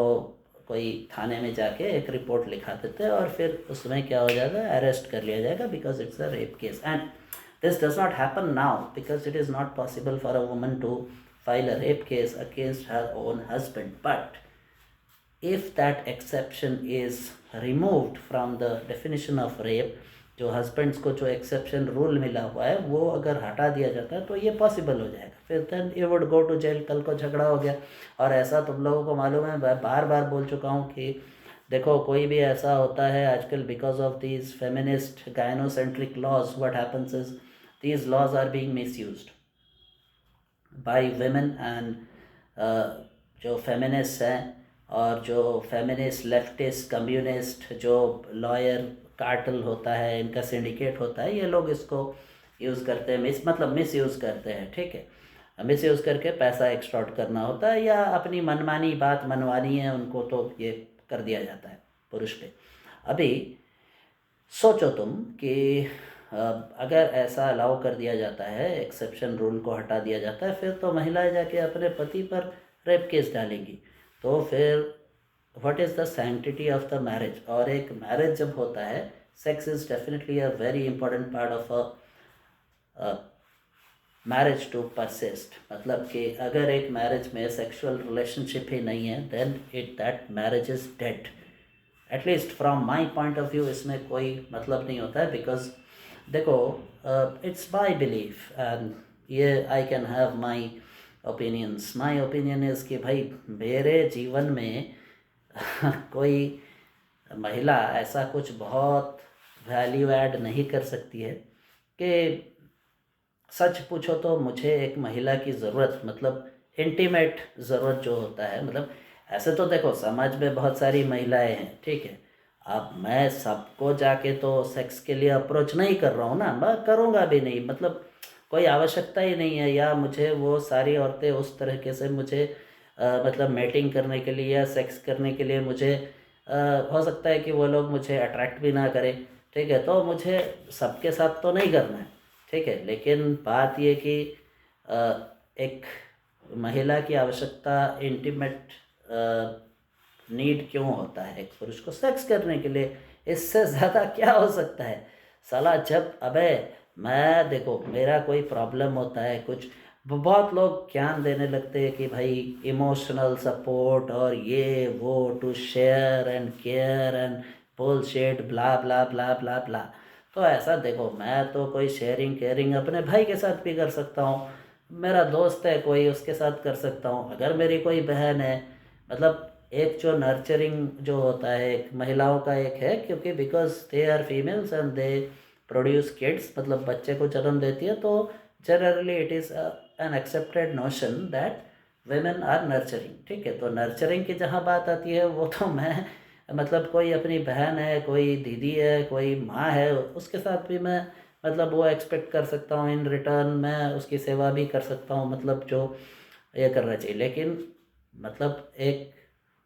कोई थाने में जाके एक रिपोर्ट लिखा देते हैं, और फिर उसमें क्या हो जाएगा, अरेस्ट कर लिया जाएगा, because it's a rape case. And this does not happen now because it is not possible for a woman to file a rape case against her own husband. But if that exception is removed from the definition of rape, जो husbands को जो exception rule मिला हुआ है वो अगर हटा दिया जाता है तो ये पॉसिबल हो जाएगा। फिर then you would go to jail, कल को झगड़ा हो गया। और ऐसा तुम लोगों को मालूम है, मैं बार बार बोल चुका हूँ कि देखो कोई भी ऐसा होता है आजकल, because of these feminist gynocentric laws, what happens is these laws are being misused by women and जो फेमिनिस्ट हैं और जो फेमिनिस्ट लेफ्टिस्ट कम्युनिस्ट जो लॉयर कार्टल होता है, इनका सिंडिकेट होता है, ये लोग इसको यूज़ करते हैं, मिस यूज़ करते हैं। ठीक है, मिस यूज़ करके पैसा एक्सटॉर्ट करना होता है या अपनी मनमानी बात मनवानी है उनको, तो ये कर दिया जाता है पुरुष पे। अभी सोचो तुम कि अगर ऐसा अलाउ कर दिया जाता है, एक्सेप्शन रूल को हटा दिया जाता है, फिर तो महिलाएं जाके अपने पति पर रेप केस डालेंगी। तो फिर what is the sanctity of the marriage? और एक मैरिज जब होता है, sex is definitely a very important part of a marriage to persist. मतलब कि अगर एक मैरिज में सेक्सुअल रिलेशनशिप ही नहीं है, then that marriage is dead. At least from my point of view इसमें कोई मतलब नहीं होता है, बिकॉज देखो इट्स माई बिलीफ एंड ये I can have my opinions. My opinion is कि भाई मेरे जीवन में कोई महिला ऐसा कुछ बहुत वैल्यू ऐड नहीं कर सकती है कि सच पूछो तो मुझे एक महिला की ज़रूरत, मतलब इंटीमेट ज़रूरत जो होता है, मतलब ऐसे तो देखो समाज में बहुत सारी महिलाएं हैं, ठीक है। अब मैं सबको जाके तो सेक्स के लिए अप्रोच नहीं कर रहा हूँ ना, मैं करूँगा भी नहीं, मतलब कोई आवश्यकता ही नहीं है। या मुझे वो सारी औरतें उस तरीके से मुझे मतलब मेटिंग करने के लिए या सेक्स करने के लिए मुझे हो सकता है कि वो लोग मुझे अट्रैक्ट भी ना करें, ठीक है। तो मुझे सबके साथ तो नहीं करना है, ठीक है। लेकिन बात ये कि एक महिला की आवश्यकता इंटीमेट नीड क्यों होता है एक पुरुष को सेक्स करने के लिए? इससे ज़्यादा क्या हो सकता है साला? जब अबे मैं देखो मेरा कोई प्रॉब्लम होता है कुछ, बहुत लोग ज्ञान देने लगते हैं कि भाई इमोशनल सपोर्ट और ये वो to share and care and bullshit blah blah blah blah blah. तो ऐसा देखो, मैं तो कोई शेयरिंग केयरिंग अपने भाई के साथ भी कर सकता हूँ, मेरा दोस्त है कोई उसके साथ कर सकता हूँ, अगर मेरी कोई बहन है, मतलब एक जो नर्चरिंग जो होता है एक महिलाओं का एक है, क्योंकि because they are females and they produce kids, मतलब बच्चे को जन्म देती है, तो generally it is an accepted notion that women are nurturing, ठीक है। तो नर्चरिंग की जहाँ बात आती है वो तो मैं मतलब कोई अपनी बहन है, कोई दीदी है, कोई माँ है, उसके साथ भी मैं मतलब वो एक्सपेक्ट कर सकता हूँ, इन रिटर्न मैं उसकी सेवा भी कर सकता हूँ, मतलब जो ये करना चाहिए। लेकिन मतलब एक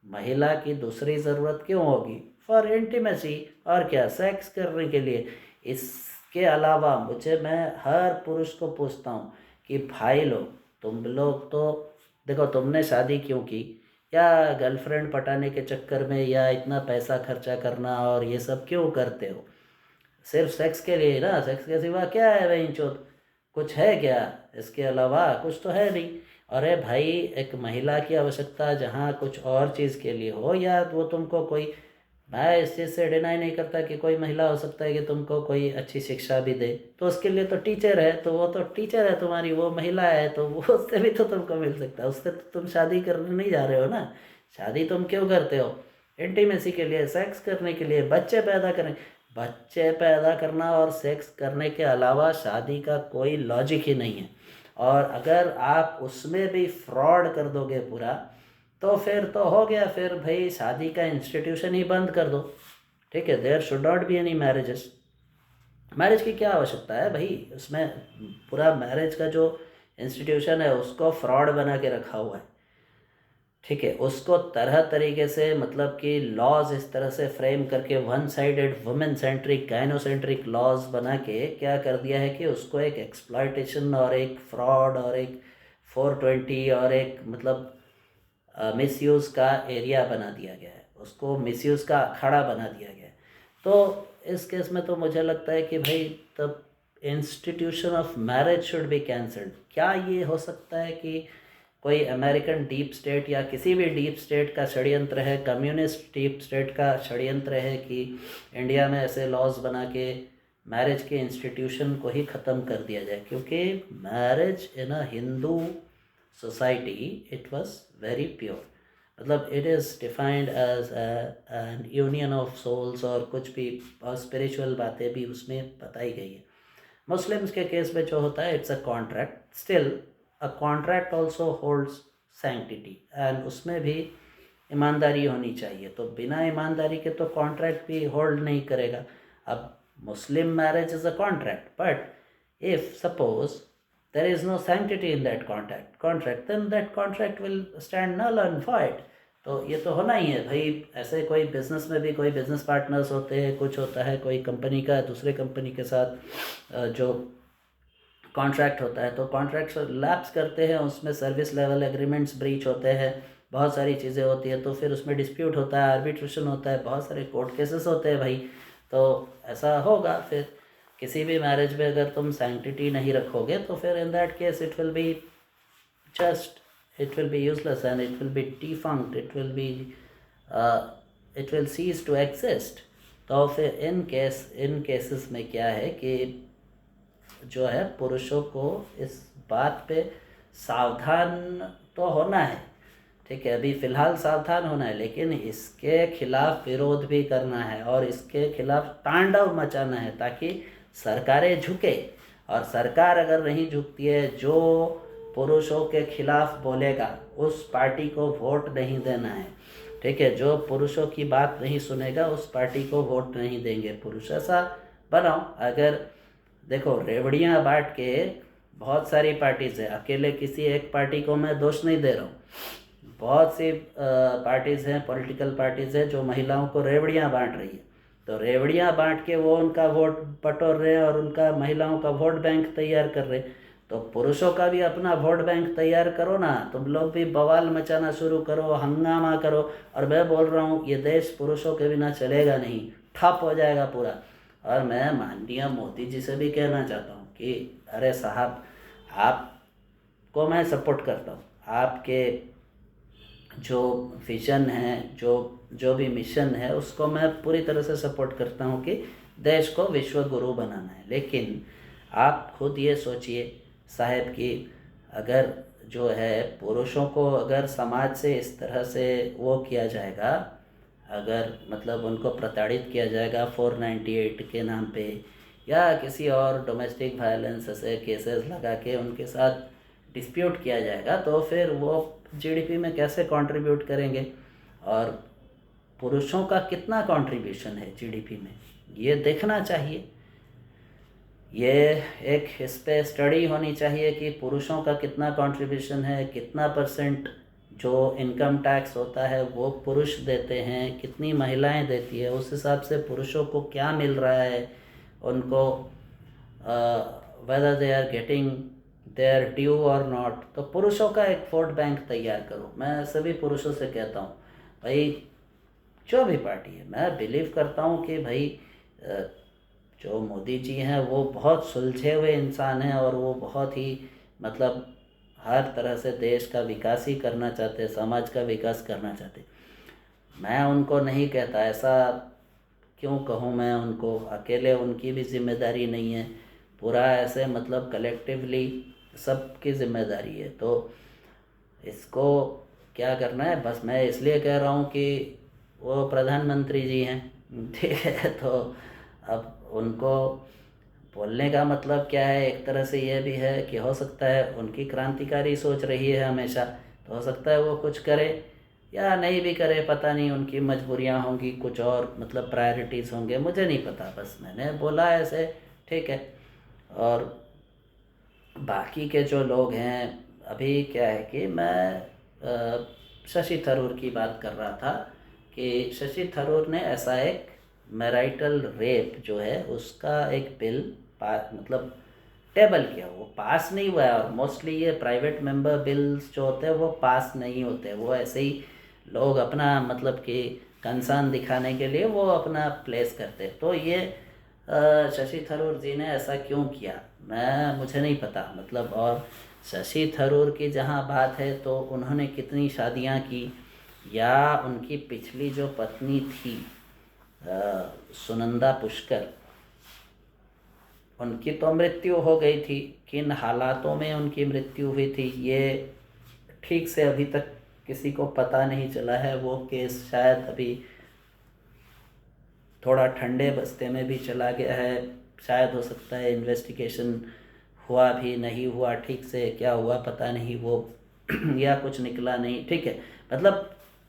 महिला की दूसरी ज़रूरत क्यों होगी? फॉर इंटीमेसी, और क्या, सेक्स करने के लिए। इसके अलावा मैं हर पुरुष को पूछता हूँ कि भाई लोग, तुम लोग तो देखो तुमने शादी क्यों की? या गर्लफ्रेंड पटाने के चक्कर में, या इतना पैसा खर्चा करना और ये सब क्यों करते हो? सिर्फ सेक्स के लिए ना? सेक्स के सिवा क्या है भाई चौथ? कुछ है क्या इसके अलावा? कुछ तो है नहीं। अरे भाई एक महिला की आवश्यकता जहाँ कुछ और चीज़ के लिए हो, या वो तुमको कोई, मैं इस चीज़ से डिनाई नहीं करता कि कोई महिला हो सकता है कि तुमको कोई अच्छी शिक्षा भी दे, तो उसके लिए तो टीचर है, तो वो तो टीचर है तुम्हारी, वो महिला है, तो वो उससे भी तो तुमको मिल सकता है। उससे तो तुम शादी करने नहीं जा रहे हो ना। शादी तुम क्यों करते हो? इंटीमेसी के लिए, सेक्स करने के लिए, बच्चे पैदा करें। बच्चे पैदा करना और सेक्स करने के अलावा शादी का कोई लॉजिक ही नहीं है। और अगर आप उसमें भी फ्रॉड कर दोगे पूरा, तो फिर तो हो गया, फिर भाई शादी का इंस्टीट्यूशन ही बंद कर दो, ठीक है। There should not be any marriages. Marriage की क्या आवश्यकता है भाई? उसमें पूरा मैरिज का जो इंस्टीट्यूशन है उसको फ्रॉड बना के रखा हुआ है, ठीक है। उसको तरह तरीके से, मतलब कि लॉज इस तरह से फ्रेम करके, one sided women centric gynocentric laws बना के क्या कर दिया है कि उसको एक एक्सप्लॉयटेशन और एक फ्रॉड और एक 420 और एक मतलब मिसयूज़ का एरिया बना दिया गया है, उसको मिसयूज़ का अखाड़ा बना दिया गया है। तो इस केस में तो मुझे लगता है कि भाई तब institution of marriage should be cancelled. क्या ये हो सकता है कि कोई अमेरिकन डीप स्टेट या किसी भी डीप स्टेट का षड्यंत्र है, कम्युनिस्ट डीप स्टेट का षड्यंत्र है कि इंडिया में ऐसे लॉज बना के मैरिज के इंस्टीट्यूशन को ही ख़त्म कर दिया जाए, क्योंकि marriage in a Hindu society it was very pure, मतलब it is defined as a union of souls, और कुछ भी स्पिरिचुअल बातें भी उसमें बताई गई है। मुस्लिम्स के केस में जो होता है it's a contract, still a contract also holds sanctity, and उसमें भी ईमानदारी होनी चाहिए। तो बिना ईमानदारी के तो कॉन्ट्रैक्ट भी होल्ड नहीं करेगा। अब मुस्लिम marriage is a contract, but if suppose there is no sanctity in that contract, then that contract will stand null and void। तो ये तो होना ही है भाई। ऐसे कोई बिजनेस में भी कोई बिजनेस पार्टनर्स होते हैं, कुछ होता है, कोई कंपनी का दूसरे कंपनी के साथ जो कॉन्ट्रैक्ट होता है, तो कॉन्ट्रैक्ट्स लैप्स करते हैं, उसमें सर्विस लेवल एग्रीमेंट्स ब्रीच होते हैं, बहुत सारी चीज़ें होती है, तो फिर उसमें डिस्प्यूट होता है, आर्बिट्रेशन होता है, बहुत सारे कोर्ट केसेस होते हैं भाई। तो ऐसा होगा फिर किसी भी मैरिज में अगर तुम सैंक्टिटी नहीं रखोगे तो फिर in that case it will be useless and it will be defunct, it will cease to exist. तो फिर इन केसेस में क्या है कि जो है पुरुषों को इस बात पे सावधान तो होना है, ठीक है, अभी फ़िलहाल सावधान होना है, लेकिन इसके खिलाफ विरोध भी करना है और इसके खिलाफ तांडव मचाना है, ताकि सरकारें झुके। और सरकार अगर नहीं झुकती है, जो पुरुषों के खिलाफ बोलेगा उस पार्टी को वोट नहीं देना है, ठीक है, जो पुरुषों की बात नहीं सुनेगा उस पार्टी को वोट नहीं देंगे पुरुष। ऐसा बनाओ। अगर देखो रेवड़ियाँ बांट के बहुत सारी पार्टीज़ है, अकेले किसी एक पार्टी को मैं दोष नहीं दे रहा हूँ, बहुत सी पार्टीज़ हैं, पॉलिटिकल पार्टीज़ हैं जो महिलाओं को रेवड़ियाँ बांट रही है। तो रेवड़ियाँ बांट के वो उनका वोट बटोर रहे हैं और उनका महिलाओं का वोट बैंक तैयार कर रहे हैं। तो पुरुषों का भी अपना वोट बैंक तैयार करो ना, तुम लोग भी बवाल मचाना शुरू करो, हंगामा करो। और मैं बोल रहा हूँ ये देश पुरुषों के बिना चलेगा नहीं, ठप हो जाएगा पूरा। और मैं माननीय मोदी जी से भी कहना चाहता हूँ कि अरे साहब, आपको मैं सपोर्ट करता हूँ, आपके जो विज़न है, जो भी मिशन है, उसको मैं पूरी तरह से सपोर्ट करता हूँ कि देश को विश्व गुरु बनाना है। लेकिन आप खुद ये सोचिए साहब कि अगर जो है पुरुषों को अगर समाज से इस तरह से वो किया जाएगा, अगर मतलब उनको प्रताड़ित किया जाएगा 498 के नाम पे, या किसी और डोमेस्टिक वायलेंस ऐसे केसेस लगा के उनके साथ डिस्प्यूट किया जाएगा, तो फिर वो जीडीपी में कैसे कंट्रीब्यूट करेंगे और पुरुषों का कितना कंट्रीब्यूशन है जीडीपी में, ये देखना चाहिए। ये एक इस पे स्टडी होनी चाहिए कि पुरुषों का कितना कंट्रीब्यूशन है, कितना परसेंट जो इनकम टैक्स होता है वो पुरुष देते हैं, कितनी महिलाएं देती है, उस हिसाब से पुरुषों को क्या मिल रहा है उनको, whether they are getting their due और नॉट। तो पुरुषों का एक वोट बैंक तैयार करो। मैं सभी पुरुषों से कहता हूँ भाई, जो भी पार्टी है, मैं बिलीव करता हूँ कि भाई जो मोदी जी हैं वो बहुत सुलझे हुए इंसान हैं और वो बहुत ही मतलब हर तरह से देश का विकास ही करना चाहते, समाज का विकास करना चाहते। मैं उनको नहीं कहता, ऐसा क्यों कहूँ मैं उनको, अकेले उनकी भी जिम्मेदारी नहीं है, पूरा ऐसे मतलब कलेक्टिवली सबकी जिम्मेदारी है। तो इसको क्या करना है, बस मैं इसलिए कह रहा हूँ कि वो प्रधानमंत्री जी हैं, ठीक है, तो अब उनको बोलने का मतलब क्या है, एक तरह से ये भी है कि हो सकता है उनकी क्रांतिकारी सोच रही है हमेशा, तो हो सकता है वो कुछ करे या नहीं भी करे, पता नहीं, उनकी मजबूरियां होंगी, कुछ और मतलब प्रायोरिटीज़ होंगे, मुझे नहीं पता, बस मैंने बोला ऐसे, ठीक है। और बाकी के जो लोग हैं, अभी क्या है कि मैं शशि थरूर की बात कर रहा था कि शशि थरूर ने ऐसा एक मैरिटल रेप जो है उसका एक बिल मतलब टेबल किया, वो पास नहीं हुआ है। और मोस्टली ये प्राइवेट मेंबर बिल्स जो होते हैं वो पास नहीं होते, वो ऐसे ही लोग अपना मतलब कि कंसर्न दिखाने के लिए वो अपना प्लेस करते हैं। तो ये शशि थरूर जी ने ऐसा क्यों किया, मुझे नहीं पता मतलब। और शशि थरूर की जहाँ बात है तो उन्होंने कितनी शादियाँ की, या उनकी पिछली जो पत्नी थी सुनंदा पुष्कर, उनकी तो मृत्यु हो गई थी, किन हालातों में उनकी मृत्यु हुई थी ये ठीक से अभी तक किसी को पता नहीं चला है। वो केस शायद अभी थोड़ा ठंडे बस्ते में भी चला गया है, शायद हो सकता है इन्वेस्टिगेशन हुआ भी नहीं हुआ ठीक से, क्या हुआ पता नहीं वो या कुछ निकला नहीं, ठीक है। मतलब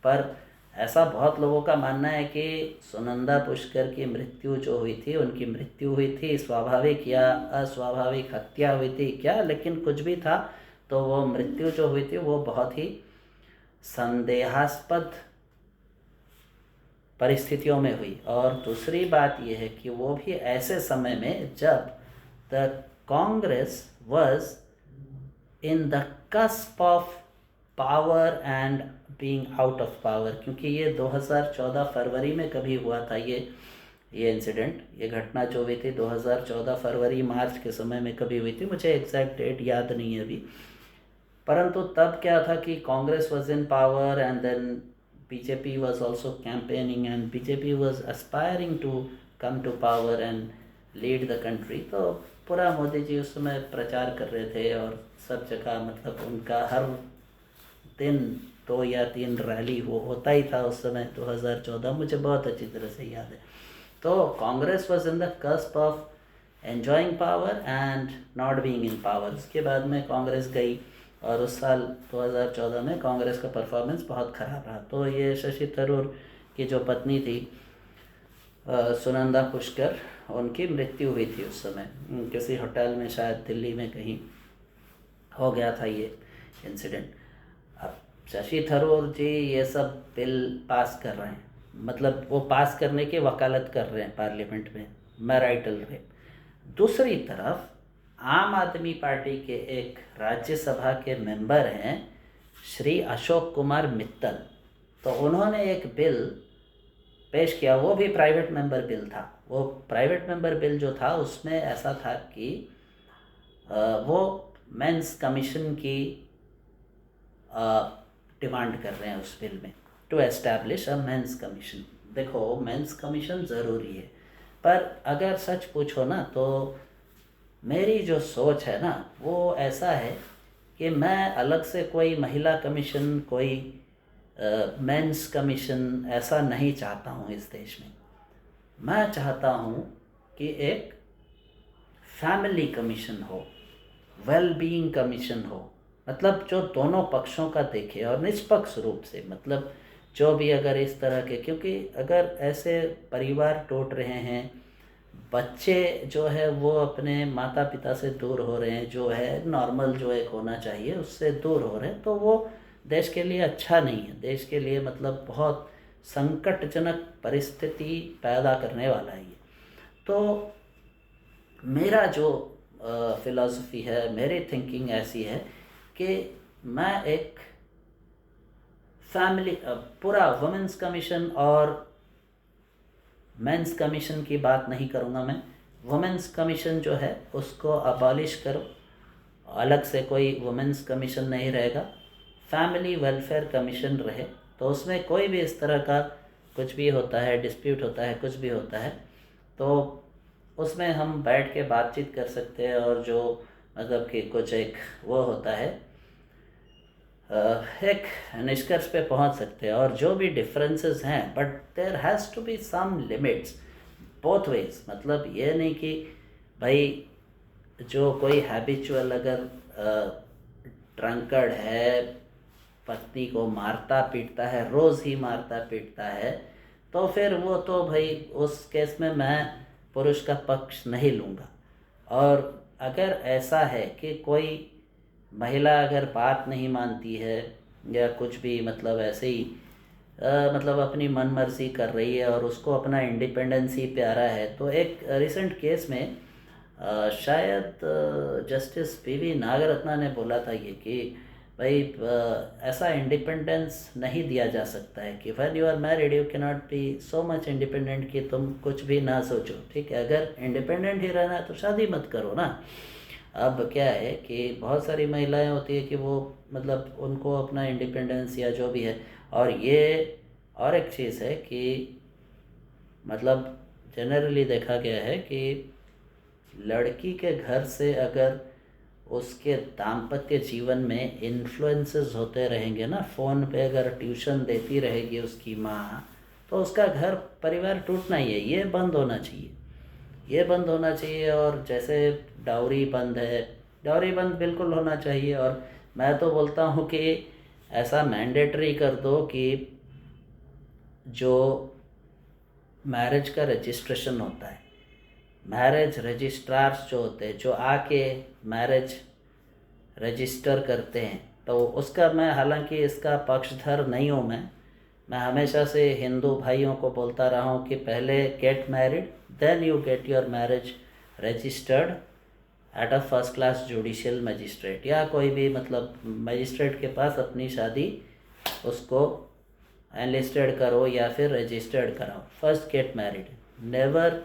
पर ऐसा बहुत लोगों का मानना है कि सुनंदा पुष्कर की मृत्यु जो हुई थी, उनकी मृत्यु हुई थी स्वाभाविक या अस्वाभाविक हत्या हुई थी क्या, लेकिन कुछ भी था तो वो मृत्यु जो हुई थी वो बहुत ही संदेहास्पद परिस्थितियों में हुई। और दूसरी बात यह है कि वो भी ऐसे समय में जब the Congress was in the cusp of power and being out of power, क्योंकि ये 2014 फरवरी में कभी हुआ था ये इंसिडेंट, ये घटना जो हुई थी 2014 फरवरी मार्च के समय में कभी हुई थी, मुझे एग्जैक्ट डेट याद नहीं है अभी। परंतु तब क्या था कि Congress was in power and then BJP was also campaigning and BJP was aspiring to come to power and lead the country। तो पूरा मोदी जी उस समय प्रचार कर रहे थे और सब जगह मतलब उनका हर दिन 2 या 3 रैली होता ही था उस समय 2014, मुझे बहुत अच्छी तरह से याद है। तो Congress was in the cusp of enjoying power and not being in power. उसके बाद में कांग्रेस गई और उस साल 2014 में कांग्रेस का परफॉर्मेंस बहुत ख़राब रहा। तो ये शशि थरूर की जो पत्नी थी सुनंदा पुष्कर, उनकी मृत्यु हुई थी उस समय किसी होटल में, शायद दिल्ली में कहीं हो गया था ये इंसिडेंट। अब शशि थरूर जी ये सब बिल पास कर रहे हैं, मतलब वो पास करने की वकालत कर रहे हैं पार्लियामेंट में, मैराइटल रेप। दूसरी तरफ आम आदमी पार्टी के एक राज्यसभा के मेंबर हैं श्री अशोक कुमार मित्तल, तो उन्होंने एक बिल पेश किया, वो भी प्राइवेट मेंबर बिल था। वो प्राइवेट मेंबर बिल जो था उसमें ऐसा था कि वो मेंस कमीशन की डिमांड कर रहे हैं उस बिल में, to establish a men's commission. देखो मेंस कमीशन ज़रूरी है, पर अगर सच पूछो ना तो मेरी जो सोच है ना वो ऐसा है कि मैं अलग से कोई महिला कमीशन, कोई मेंस कमीशन ऐसा नहीं चाहता हूँ इस देश में। मैं चाहता हूँ कि एक फैमिली कमीशन हो, वेल बीइंग कमीशन हो, मतलब जो दोनों पक्षों का देखे और निष्पक्ष रूप से, मतलब जो भी अगर इस तरह के, क्योंकि अगर ऐसे परिवार टूट रहे हैं, बच्चे जो है वो अपने माता पिता से दूर हो रहे हैं, जो है नॉर्मल जो एक होना चाहिए उससे दूर हो रहे हैं, तो वो देश के लिए अच्छा नहीं है, देश के लिए मतलब बहुत संकटजनक परिस्थिति पैदा करने वाला है ये। तो मेरा जो फिलॉसफी है, मेरी थिंकिंग ऐसी है कि मैं एक फैमिली, पूरा वुमेंस कमीशन और मेंस कमीशन की बात नहीं करूँगा मैं। वुमेंस कमीशन जो है उसको अबॉलिश करो, अलग से कोई वुमेंस कमीशन नहीं रहेगा, फैमिली वेलफेयर कमीशन रहे, तो उसमें कोई भी इस तरह का कुछ भी होता है, डिस्प्यूट होता है, कुछ भी होता है, तो उसमें हम बैठ के बातचीत कर सकते हैं और जो मतलब कि कुछ एक वो होता है, एक निष्कर्ष पे पहुंच सकते हैं। और जो भी डिफरेंसेस हैं, but there has to be some limits both ways. मतलब ये नहीं कि भाई जो कोई हैबिचुअल अगर ड्रंकर्ड है, पत्नी को मारता पीटता है, रोज़ ही मारता पीटता है, तो फिर वो तो भाई उस केस में मैं पुरुष का पक्ष नहीं लूँगा। और अगर ऐसा है कि कोई महिला अगर बात नहीं मानती है या कुछ भी, मतलब ऐसे ही मतलब अपनी मन मर्जी कर रही है और उसको अपना इंडिपेंडेंस ही प्यारा है, तो एक रिसेंट केस में शायद जस्टिस PV नागरत्ना ने बोला था ये कि भाई ऐसा इंडिपेंडेंस नहीं दिया जा सकता है कि when you are married you can not be so much independent कि तुम कुछ भी ना सोचो, ठीक है। अगर इंडिपेंडेंट ही रहना है तो शादी मत करो ना। अब क्या है कि बहुत सारी महिलाएं होती है कि वो मतलब उनको अपना इंडिपेंडेंस या जो भी है, और ये और एक चीज़ है कि मतलब जनरली देखा गया है कि लड़की के घर से अगर उसके दाम्पत्य जीवन में इन्फ्लुएंसेस होते रहेंगे ना, फ़ोन पे अगर ट्यूशन देती रहेगी उसकी माँ, तो उसका घर परिवार टूटना ही है। ये बंद होना चाहिए, ये बंद होना चाहिए। और जैसे डाउरी बंद है, डाउरी बंद बिल्कुल होना चाहिए। और मैं तो बोलता हूँ कि ऐसा मैंडेटरी कर दो कि जो मैरिज का रजिस्ट्रेशन होता है, मैरिज रजिस्ट्रार्स जो होते हैं, जो आके मैरिज रजिस्टर करते हैं, तो उसका मैं, हालांकि इसका पक्षधर नहीं हूँ मैं हमेशा से हिंदू भाइयों को बोलता रहा हूँ कि पहले get married, then you get your marriage registered at a first class judicial magistrate, या कोई भी मतलब मजिस्ट्रेट के पास अपनी शादी उसको एनलिस्टेड करो या फिर रजिस्टर्ड कराओ। First get married, never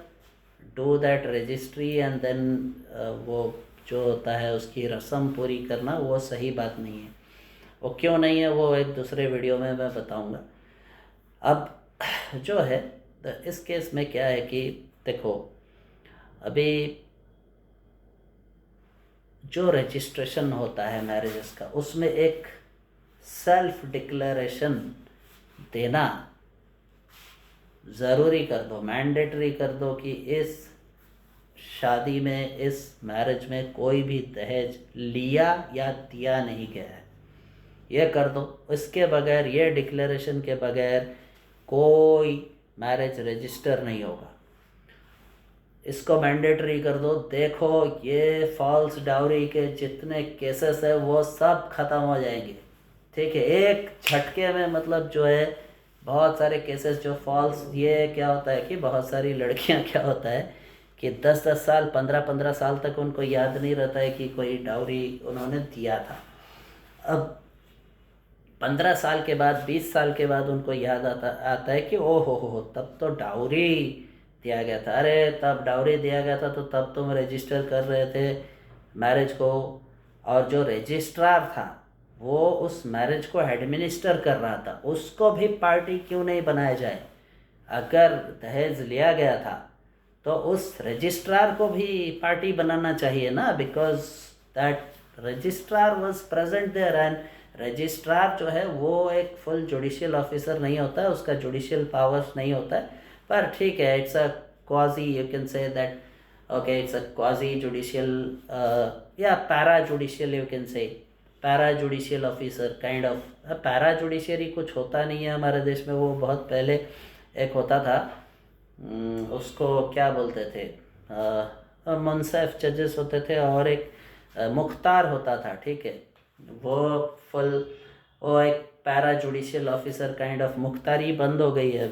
do that registry and then वो जो होता है उसकी रस्म पूरी करना, वो सही बात नहीं है। वो क्यों नहीं है वो एक दूसरे वीडियो में मैं बताऊंगा। अब जो है इस केस में क्या है कि देखो, अभी जो रजिस्ट्रेशन होता है मैरिजेस का, उसमें एक सेल्फ डिक्लेरेशन देना ज़रूरी कर दो, मैंडेटरी कर दो कि इस शादी में, इस मैरिज में कोई भी दहेज लिया या दिया नहीं गया है, ये कर दो। इसके बगैर, ये डिक्लेरेशन के बगैर कोई मैरिज रजिस्टर नहीं होगा। इसको मैंडेटरी कर दो। देखो, ये फॉल्स डाउरी के जितने केसेस है वो सब ख़त्म हो जाएंगे, ठीक है, एक झटके में। मतलब जो है बहुत सारे केसेस जो फॉल्स, ये क्या होता है कि बहुत सारी लड़कियां क्या होता है कि 10-10 साल, 15-15 साल तक उनको याद नहीं रहता है कि कोई डाउरी उन्होंने दिया था। अब 15 साल के बाद, 20 साल के बाद उनको याद आता है कि ओ हो, तब तो डाउरी दिया गया था। अरे तब डाउरी दिया गया था तो तब तुम रजिस्टर कर रहे थे मैरिज को, और जो रजिस्ट्रार था वो उस मैरिज को एडमिनिस्टर कर रहा था, उसको भी पार्टी क्यों नहीं बनाया जाए? अगर दहेज लिया गया था तो उस रजिस्ट्रार को भी पार्टी बनाना चाहिए ना, because that registrar was present there. And registrar जो है वो एक फुल जुडिशियल ऑफिसर नहीं होता है, उसका जुडिशियल पावर्स नहीं होता है, पर ठीक है, it's a quasi, you can say that, okay, it's a quasi judicial या para judicial, you can say para judicial officer kind of. Para judiciary कुछ होता नहीं है हमारे देश में, वो बहुत पहले एक होता था, उसको क्या बोलते थे, मुंसफ जजेस होते थे, और एक मुख्तार होता था, ठीक है, वो एक para judicial officer kind of. मुख्तारी बंद हो गई है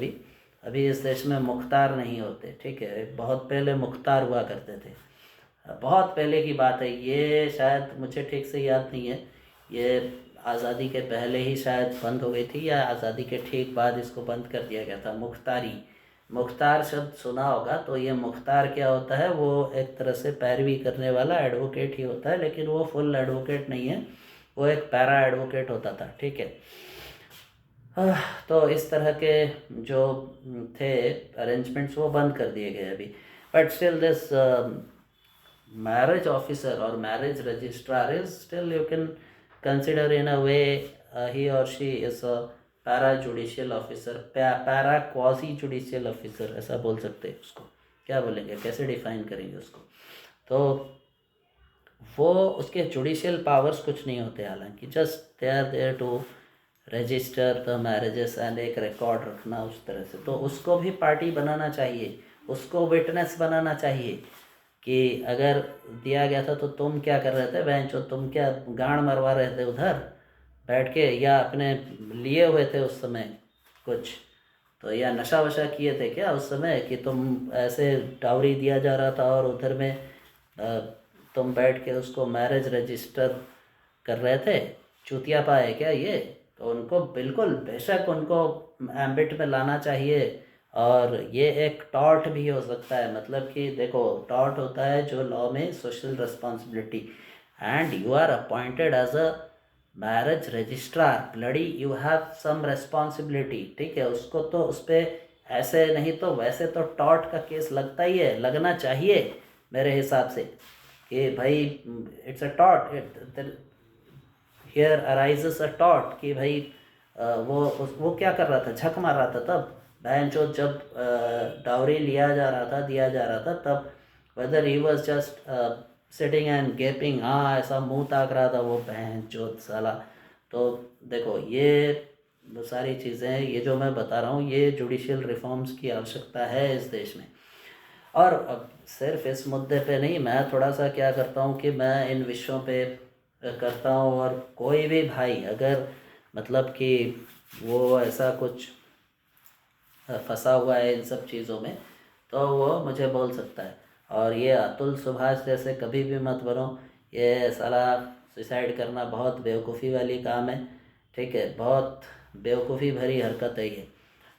अभी इस देश में मुख्तार नहीं होते, ठीक है, बहुत पहले मुख्तार हुआ करते थे, बहुत पहले की बात है ये, शायद मुझे ठीक से याद नहीं है, ये आज़ादी के पहले ही शायद बंद हो गई थी या आज़ादी के ठीक बाद इसको बंद कर दिया गया था। मुख्तार शब्द सुना होगा, तो ये मुख्तार क्या होता है, वो एक तरह से पैरवी करने वाला एडवोकेट ही होता है, लेकिन वो फुल एडवोकेट नहीं है, वो एक पैरा एडवोकेट होता था, ठीक है। तो इस तरह के जो थे अरेंजमेंट्स वो बंद कर दिए गए अभी, but still this marriage officer और marriage registrar is still, you can consider in a way, he और she is a para judicial officer, para quasi judicial officer, ऐसा बोल सकते हैं उसको। क्या बोलेंगे, कैसे डिफाइन करेंगे उसको? तो वो, उसके जुडिशियल पावर्स कुछ नहीं होते, हालांकि just they are there to register the marriages and एक रिकॉर्ड रखना उस तरह से। तो उसको भी पार्टी बनाना चाहिए, उसको विटनेस बनाना चाहिए कि अगर दिया गया था तो तुम क्या कर रहे थे बहन चो, तुम क्या गांड मरवा रहे थे उधर बैठ के, या अपने लिए हुए थे उस समय कुछ, तो या नशा वशा किए थे क्या उस समय कि तुम ऐसे डाउरी दिया जा रहा था और उधर में तुम बैठ के उसको मैरिज रजिस्टर कर रहे थे? चूतिया पाए क्या ये? तो उनको बिल्कुल, बेशक उनको एम्बिट में लाना चाहिए। और ये एक टॉर्ट भी हो सकता है, मतलब कि देखो, टॉर्ट होता है जो लॉ में social responsibility, and you are appointed as a marriage registrar, bloody you have some responsibility, ठीक है। उसको तो उस पर ऐसे नहीं तो वैसे तो टॉर्ट का केस लगता ही है, लगना चाहिए, मेरे हिसाब से, कि भाई it's a taught, here arises a taught कि भाई वो क्या कर रहा था, झक मार रहा था तब बहन चोद, जब डाउरी लिया जा रहा था, दिया जा रहा था, तब weather he was just sitting and गेपिंग, हाँ ऐसा मुंह ताक रहा था वो बहन चोद साला। तो देखो ये सारी चीज़ें, ये जो मैं बता रहा हूँ, ये जुडिशियल रिफॉर्म्स की आवश्यकता है इस देश में। और अब सिर्फ इस मुद्दे पे नहीं, मैं थोड़ा सा क्या करता हूँ कि मैं इन विषयों पे करता हूँ, और कोई भी भाई अगर मतलब कि वो ऐसा कुछ फंसा हुआ है इन सब चीज़ों में, तो वो मुझे बोल सकता है। और ये अतुल सुभाष जैसे कभी भी मत बनो, ये साला सुसाइड करना बहुत बेवकूफ़ी वाली काम है, ठीक है, बहुत बेवकूफ़ी भरी हरकत है ये,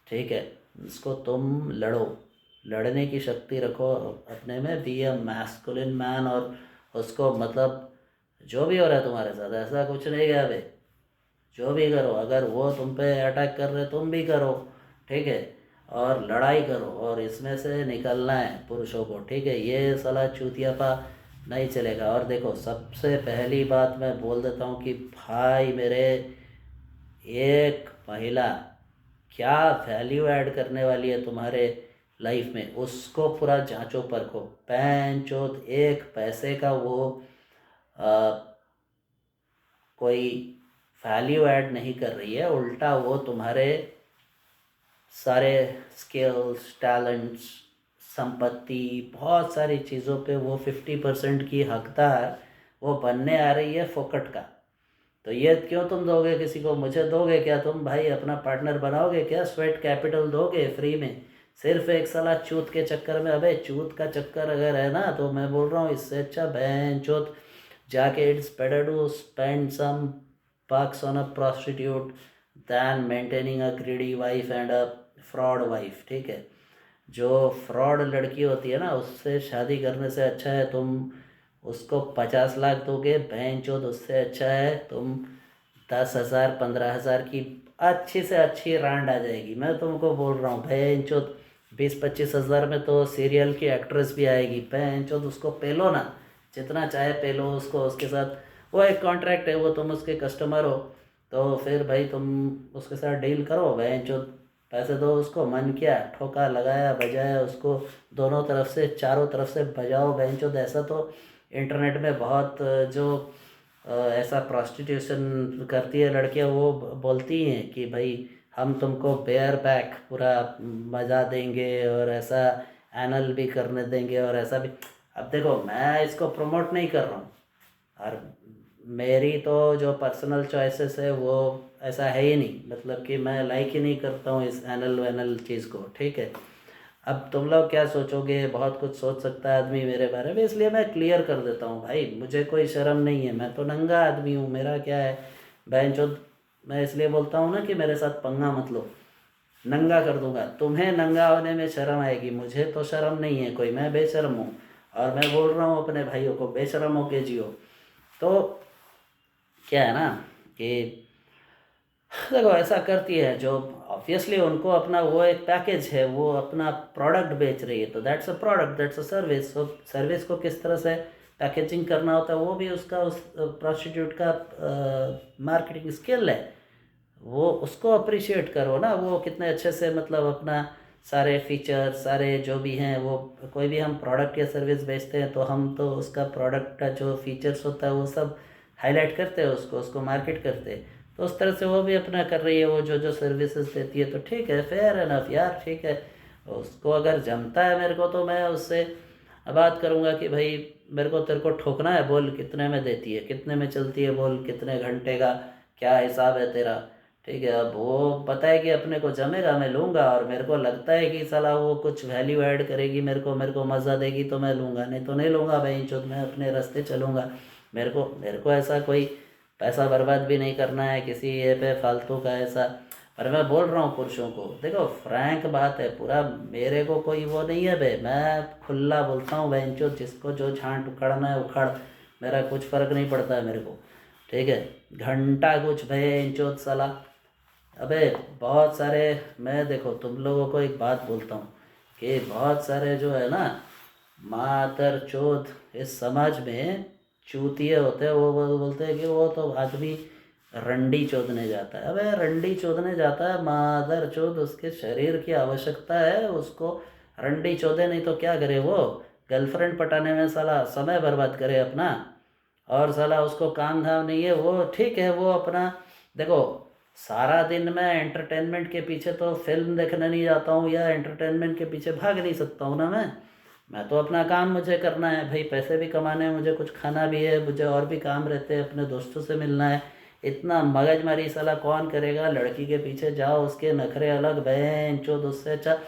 ठीक है। इसको तुम लड़ो, लड़ने की शक्ति रखो अपने में, बी अ मैस्कुलिन मैन, और उसको मतलब जो भी हो रहा है तुम्हारे साथ, ऐसा कुछ नहीं है अबे, जो भी करो, अगर वो तुम पे अटैक कर रहे तुम भी करो, ठीक है, और लड़ाई करो, और इसमें से निकलना है पुरुषों को, ठीक है। ये साला चूतियापा नहीं चलेगा। और देखो सबसे पहली बात मैं बोल देता हूँ कि भाई मेरे, एक महिला क्या वैल्यू ऐड करने वाली है तुम्हारे लाइफ में, उसको पूरा जांचो परखो। पैन चोद एक पैसे का वो कोई वैल्यू ऐड नहीं कर रही है, उल्टा वो तुम्हारे सारे स्किल्स, टैलेंट्स, संपत्ति, बहुत सारी चीज़ों पे वो 50% की हकदार वो बनने आ रही है फोकट का। तो ये क्यों तुम दोगे किसी को, मुझे दोगे क्या तुम भाई, अपना पार्टनर बनाओगे क्या, स्वेट कैपिटल दोगे फ्री में, सिर्फ एक साला चूत के चक्कर में। अबे चूत का चक्कर अगर है ना, तो मैं बोल रहा हूँ इससे अच्छा बहन चूत जाके, it's better to spend some bucks on a prostitute than maintaining a greedy wife and a fraud wife, ठीक है। जो फ्रॉड लड़की होती है ना, उससे शादी करने से अच्छा है तुम उसको 50 लाख दोगे बहन चोद, उससे अच्छा है तुम 10,000 15,000 की अच्छी से अच्छी रांड आ जाएगी, मैं तुमको बोल रहा हूँ बहन चोद। 20-25 हज़ार में तो सीरियल की एक्ट्रेस भी आएगी बहन चोद, उसको पेलो ना, जितना चाहे पेलो उसको, उसके साथ वो एक कॉन्ट्रैक्ट है, वो तुम उसके कस्टमर हो, तो फिर भाई तुम उसके साथ डील करो बहन चोद, पैसे दो उसको, मन किया ठोका लगाया बजाया उसको, दोनों तरफ से चारों तरफ से बजाओ बहन चोद। ऐसा तो इंटरनेट में बहुत जो ऐसा प्रॉस्टिट्यूशन करती है लड़कियां, वो बोलती हैं कि भाई हम तुमको बेयर बैक पूरा मज़ा देंगे, और ऐसा एनल भी करने देंगे, और ऐसा भी। अब देखो मैं इसको प्रमोट नहीं कर रहा हूँ, और मेरी तो जो पर्सनल चॉइसेस है वो ऐसा है ही नहीं, मतलब कि मैं लाइक ही नहीं करता हूँ इस एनल वैनल चीज़ को, ठीक है। अब तुम लोग क्या सोचोगे, बहुत कुछ सोच सकता है आदमी मेरे बारे में, इसलिए मैं क्लियर कर देता हूँ भाई, मुझे कोई शर्म नहीं है, मैं तो नंगा आदमी हूँ, मेरा क्या है बहन चोद। मैं इसलिए बोलता हूँ ना कि मेरे साथ पंगा मत लो, नंगा कर दूंगा, तुम्हें नंगा होने में शर्म आएगी, मुझे तो शर्म नहीं है कोई, मैं बेशर्म हूँ। और मैं बोल रहा हूँ अपने भाइयों को, बेशर्म होके जियो। तो क्या है ना कि देखो ऐसा करती है जो, ऑब्वियसली उनको अपना वो एक पैकेज है, वो अपना प्रोडक्ट बेच रही है, तो that's a product, that's a service. तो सर्विस को किस तरह से पैकेजिंग करना होता है वो भी उसका, उस प्रोस्टिट्यूट का मार्केटिंग स्किल है, वो उसको अप्रिशिएट करो ना, वो कितने अच्छे से मतलब अपना सारे फीचर सारे जो भी हैं वो, कोई भी हम प्रोडक्ट या सर्विस बेचते हैं तो हम तो उसका प्रोडक्ट का जो फीचर्स होता है वो सब हाईलाइट करते हैं, उसको उसको मार्केट करते हैं। तो उस तरह से वो भी अपना कर रही है, वो जो जो सर्विसेज देती है, तो ठीक है, फेयर एनफ यार, ठीक है। उसको अगर जमता है मेरे को, तो मैं उससे बात करूँगा कि भाई मेरे को तेरे को ठोकना है, बोल कितने में देती है, कितने में चलती है, बोल कितने घंटे का क्या हिसाब है तेरा, ठीक है। अब वो पता है कि अपने को जमेगा, मैं लूँगा, और मेरे को लगता है कि साला वो कुछ वैल्यू ऐड करेगी मेरे को मज़ा देगी, तो मैं लूँगा, नहीं तो नहीं लूँगा भाई चुत, मैं अपने रास्ते चलूँगा। मेरे को ऐसा कोई पैसा बर्बाद भी नहीं करना है किसी ये पे फालतू का ऐसा। पर मैं बोल रहा हूँ पुरुषों को, देखो फ्रैंक बात है पूरा, मेरे को कोई वो नहीं है बे, मैं खुला बोलता हूँ बहनचोद, जिसको जो झांट उखाड़ना है उखाड़, मेरा कुछ फ़र्क नहीं पड़ता है मेरे को, ठीक है। घंटा कुछ बहनचोद साला। अबे बहुत सारे, मैं देखो तुम लोगों को एक बात बोलता हूँ कि बहुत सारे जो है ना मातर चोद इस समाज में चूतिए होते हैं, वो बोलते हैं कि वो तो आदमी रंडी चोदने जाता है। अबे रंडी चोदने जाता है, मादर चोद उसके शरीर की आवश्यकता है उसको, रंडी चोदे नहीं तो क्या करे वो, गर्लफ्रेंड पटाने में साला समय बर्बाद करे अपना, और साला उसको काम धाम नहीं है वो। ठीक है वो अपना, देखो सारा दिन मैं एंटरटेनमेंट के पीछे तो फिल्म देखने नहीं जाता हूँ या एंटरटेनमेंट के पीछे भाग नहीं सकता हूँ ना मैं तो अपना काम मुझे करना है भाई, पैसे भी कमाने हैं मुझे, कुछ खाना भी है मुझे, और भी काम रहते हैं, अपने दोस्तों से मिलना है। इतना मगजमारी साला कौन करेगा, लड़की के पीछे जाओ उसके नखरे अलग, बहन चो उससे चल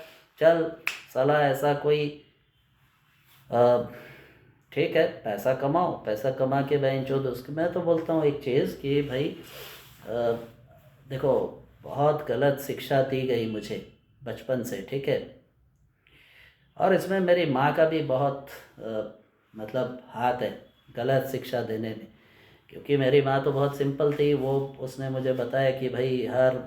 चल साला ऐसा कोई ठीक है पैसा कमाओ, पैसा कमा के बहन चो उसके। मैं तो बोलता हूँ एक चीज़ कि भाई अ, देखो बहुत गलत शिक्षा दी गई मुझे बचपन से, ठीक है, और इसमें मेरी माँ का भी बहुत मतलब हाथ है गलत शिक्षा देने में, क्योंकि मेरी माँ तो बहुत सिंपल थी। वो उसने मुझे बताया कि भाई हर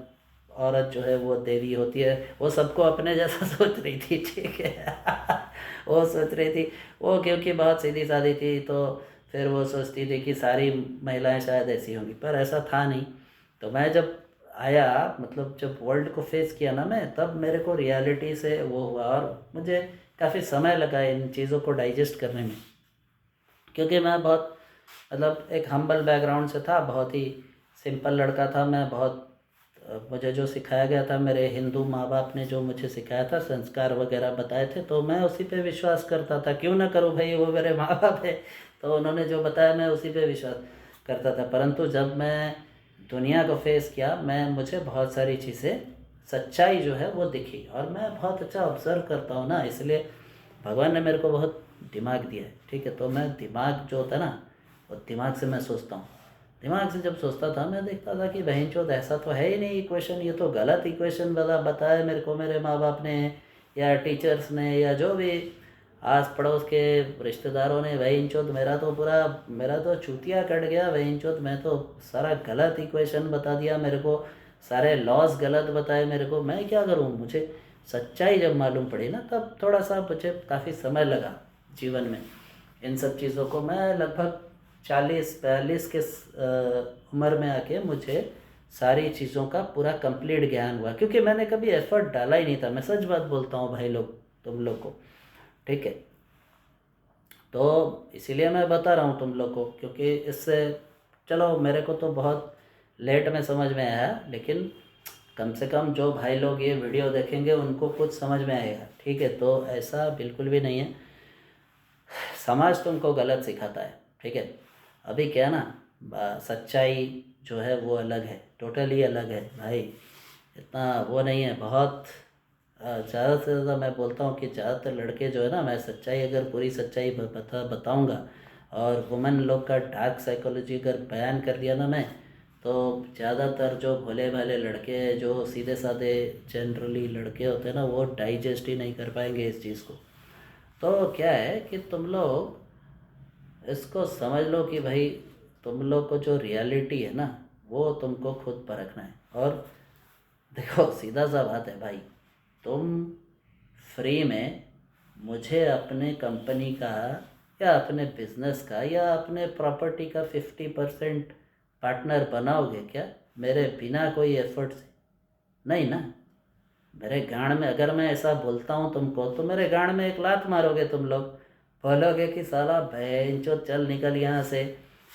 औरत जो है वो देवी होती है, वो सबको अपने जैसा सोच रही थी, ठीक है वो सोच रही थी, वो क्योंकि बहुत सीधी सादी थी तो फिर वो सोचती थी कि सारी महिलाएं शायद ऐसी होंगी, पर ऐसा था नहीं। तो मैं जब आया, मतलब जब वर्ल्ड को फेस किया ना मैं, तब मेरे को रियलिटी से वो हुआ, और मुझे काफ़ी समय लगा इन चीज़ों को डाइजेस्ट करने में, क्योंकि मैं बहुत मतलब एक हम्बल बैकग्राउंड से था, बहुत ही सिंपल लड़का था मैं। बहुत मुझे जो सिखाया गया था, मेरे हिंदू माँ बाप ने जो मुझे सिखाया था, संस्कार वगैरह बताए थे, तो मैं उसी पे विश्वास करता था। क्यों ना करूँ भाई, वो मेरे माँ बाप है तो उन्होंने जो बताया मैं उसी पे विश्वास करता था। परंतु जब मैं दुनिया को फेस किया, मुझे बहुत सारी चीज़ें, सच्चाई जो है वो दिखी, और मैं बहुत अच्छा ऑब्ज़र्व करता हूँ ना, इसलिए भगवान ने मेरे को बहुत दिमाग दिया है, ठीक है। तो मैं दिमाग जो होता है ना, वो दिमाग से मैं सोचता हूँ। दिमाग से जब सोचता था, मैं देखता था कि बहन चोद ऐसा तो है ही नहीं इक्वेशन, ये तो गलत इक्वेशन बताया मेरे को मेरे माँ बाप ने या टीचर्स ने या जो भी आस पड़ोस के रिश्तेदारों ने। बहन चोद मेरा तो चूतिया कट गया बहन चोद, मैं तो सारा गलत इक्वेशन बता दिया मेरे को, सारे लॉस गलत बताए मेरे को, मैं क्या करूँ। मुझे सच्चाई जब मालूम पड़ी ना, तब थोड़ा सा मुझे काफ़ी समय लगा जीवन में इन सब चीज़ों को। मैं लगभग 40-42 के उम्र में आके मुझे सारी चीज़ों का पूरा कंप्लीट ज्ञान हुआ, क्योंकि मैंने कभी एफर्ट डाला ही नहीं था। मैं सच बात बोलता हूँ भाई लोग, तुम लोग को, ठीक है। तो इसीलिए मैं बता रहा हूँ तुम लोग को, क्योंकि इससे चलो मेरे को तो बहुत लेट में समझ में आया, लेकिन कम से कम जो भाई लोग ये वीडियो देखेंगे उनको कुछ समझ में आएगा, ठीक है। तो ऐसा बिल्कुल भी नहीं है, समाज तुमको गलत सिखाता है, ठीक है। अभी क्या ना, सच्चाई जो है वो अलग है, टोटली अलग है भाई, इतना वो नहीं है। बहुत ज़्यादा से ज़्यादा मैं बोलता हूँ कि ज़्यादातर लड़के जो है ना, मैं सच्चाई अगर पूरी सच्चाई बताऊँगा, और वुमेन लोग का डार्क साइकोलॉजी अगर बयान कर दिया ना मैं, तो ज़्यादातर जो भोले भाले लड़के हैं, जो सीधे साधे जनरली लड़के होते हैं ना, वो डाइजेस्ट ही नहीं कर पाएंगे इस चीज़ को। तो क्या है कि तुम लोग इसको समझ लो कि भाई तुम लोग को जो रियलिटी है ना, वो तुमको खुद परखना है। और देखो सीधा सा बात है भाई, तुम फ्री में मुझे अपने कंपनी का या अपने बिजनेस का या अपने प्रॉपर्टी का 50% पार्टनर बनाओगे क्या, मेरे बिना कोई एफर्ट से? नहीं ना। मेरे गांड में अगर मैं ऐसा बोलता हूँ तुमको, तो मेरे गांड में एक लात मारोगे तुम लोग, बोलोगे कि साला भैंचो चल निकल यहाँ से,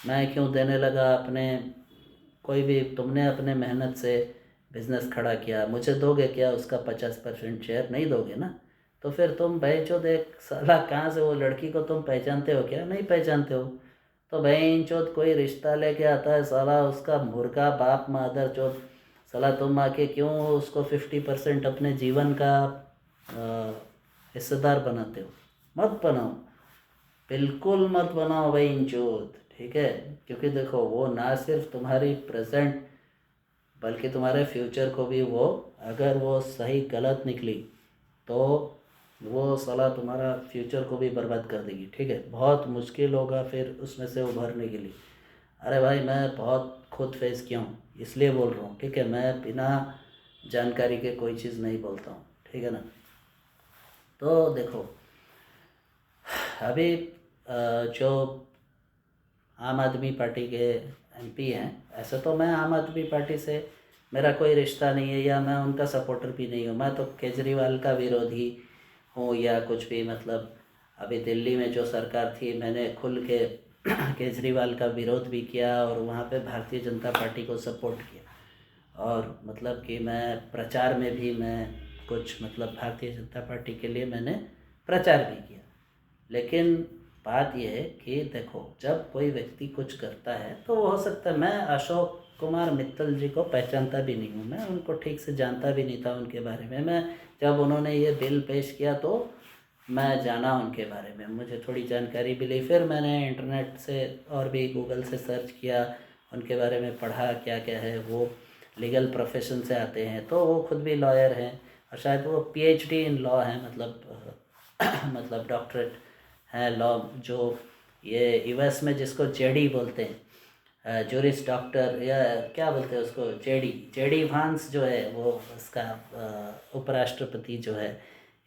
मैं क्यों देने लगा अपने, कोई भी तुमने अपने मेहनत से बिजनेस खड़ा किया, मुझे दोगे क्या उसका 50% शेयर? नहीं दोगे ना। तो फिर तुम भैंचो देख साला, कहाँ से वो लड़की को तुम पहचानते हो क्या? नहीं पहचानते हो। तो भैंचोद कोई रिश्ता लेके आता है साला, उसका मुर्गा बाप मादर चोद, साला तुम आके क्यों उसको 50% अपने जीवन का हिस्सेदार बनाते हो? मत बनाओ, बिल्कुल मत बनाओ भैंचोद, ठीक है। क्योंकि देखो वो ना सिर्फ तुम्हारी प्रेजेंट, बल्कि तुम्हारे फ्यूचर को भी वो, अगर वो सही गलत निकली तो वो साला तुम्हारा फ्यूचर को भी बर्बाद कर देगी, ठीक है। बहुत मुश्किल होगा फिर उसमें से उभरने के लिए। अरे भाई मैं बहुत खुद फेस किया हूँ, इसलिए बोल रहा हूँ, ठीक है। मैं बिना जानकारी के कोई चीज़ नहीं बोलता हूँ, ठीक है ना। तो देखो अभी जो आम आदमी पार्टी के एमपी हैं, ऐसे तो मैं आम आदमी पार्टी से मेरा कोई रिश्ता नहीं है या मैं उनका सपोर्टर भी नहीं हूँ। मैं तो केजरीवाल का विरोधी हूँ या कुछ भी, मतलब अभी दिल्ली में जो सरकार थी मैंने खुल के केजरीवाल का विरोध भी किया और वहाँ पे भारतीय जनता पार्टी को सपोर्ट किया। और मतलब कि मैं प्रचार में भी मैं कुछ मतलब भारतीय जनता पार्टी के लिए मैंने प्रचार भी किया। लेकिन बात यह है कि देखो, जब कोई व्यक्ति कुछ करता है तो वो हो सकता है, मैं अशोक कुमार मित्तल जी को पहचानता भी नहीं हूँ, मैं उनको ठीक से जानता भी नहीं था उनके बारे में। मैं जब उन्होंने ये बिल पेश किया तो मैं जाना उनके बारे में, मुझे थोड़ी जानकारी मिली। फिर मैंने इंटरनेट से और भी गूगल से सर्च किया, उनके बारे में पढ़ा क्या क्या है। वो लीगल प्रोफेशन से आते हैं, तो वो खुद भी लॉयर हैं और शायद वो पीएचडी इन लॉ हैं, मतलब मतलब डॉक्टरेट है लॉ, जो ये यूएस में जिसको जेडी बोलते हैं, जूरिस डॉक्टर या क्या बोलते हैं उसको, जेडी वांस जो है वो उसका उपराष्ट्रपति जो है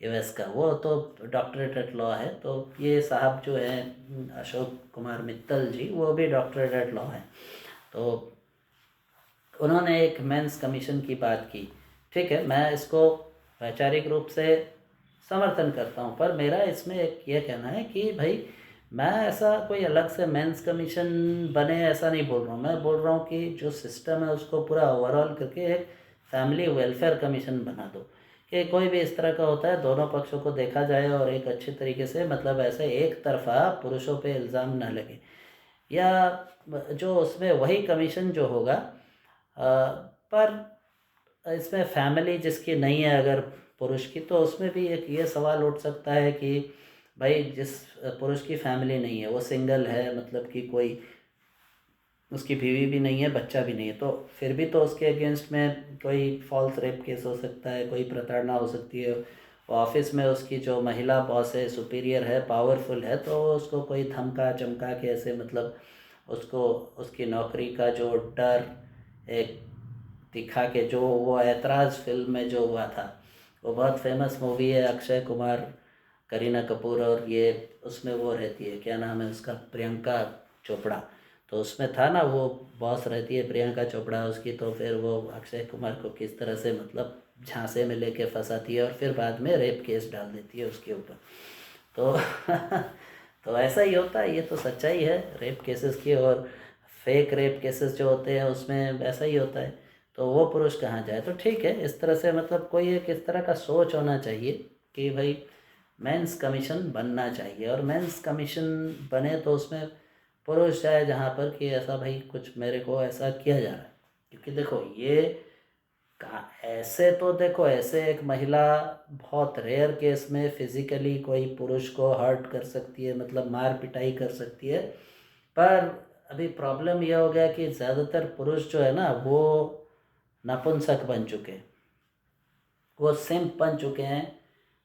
यूएस का, वो तो डॉक्टरेट एट लॉ है। तो ये साहब जो हैं अशोक कुमार मित्तल जी, वो भी डॉक्टरेट एट लॉ है। तो उन्होंने एक मेंस कमीशन की बात की, ठीक है, मैं इसको वैचारिक रूप से समर्थन करता हूँ, पर मेरा इसमें एक ये कहना है कि भाई मैं ऐसा कोई अलग से मेंस कमीशन बने ऐसा नहीं बोल रहा हूँ। मैं बोल रहा हूँ कि जो सिस्टम है उसको पूरा ओवरऑल करके एक फैमिली वेलफेयर कमीशन बना दो, कि कोई भी इस तरह का होता है दोनों पक्षों को देखा जाए और एक अच्छे तरीके से, मतलब ऐसे एक तरफा पुरुषों पे इल्ज़ाम ना लगे। या जो उसमें वही कमीशन जो होगा, पर इसमें फैमिली जिसकी नहीं है अगर पुरुष की, तो उसमें भी एक ये सवाल उठ सकता है कि भाई जिस पुरुष की फैमिली नहीं है, वो सिंगल है, मतलब कि कोई उसकी बीवी भी नहीं है, बच्चा भी नहीं है, तो फिर भी तो उसके अगेंस्ट में कोई फॉल्स रेप केस हो सकता है, कोई प्रताड़ना हो सकती है। ऑफिस में उसकी जो महिला बॉस है, सुपीरियर है, पावरफुल है, तो उसको कोई धमका चमका के ऐसे, मतलब उसको उसकी नौकरी का जो डर एक दिखा के, जो वो ऐतराज़ फिल्म में जो हुआ था, वो बहुत फेमस मूवी है, अक्षय कुमार, करीना कपूर और ये, उसमें वो रहती है, क्या नाम है उसका, प्रियंका चोपड़ा। तो उसमें था ना, वो बॉस रहती है प्रियंका चोपड़ा उसकी, तो फिर वो अक्षय कुमार को किस तरह से मतलब झांसे में लेके फंसाती है और फिर बाद में रेप केस डाल देती है उसके ऊपर। तो तो ऐसा ही होता है, ये तो सच्चाई है रेप केसेस की, और फेक रेप केसेस जो होते हैं उसमें ऐसा ही होता है। तो वो पुरुष कहाँ जाए? तो ठीक है, इस तरह से मतलब कोई एक इस तरह का सोच होना चाहिए कि भाई मेंस कमीशन बनना चाहिए, और मेंस कमीशन बने तो उसमें पुरुष जाए जहाँ पर कि ऐसा भाई कुछ मेरे को ऐसा किया जा रहा है। क्योंकि देखो ये ऐसे तो देखो, ऐसे एक महिला बहुत रेयर केस में फिजिकली कोई पुरुष को हर्ट कर सकती है, मतलब मार पिटाई कर सकती है। पर अभी प्रॉब्लम यह हो गया कि ज़्यादातर पुरुष जो है ना, वो नपुंसक बन चुके हैं, वो सिम्प बन चुके हैं।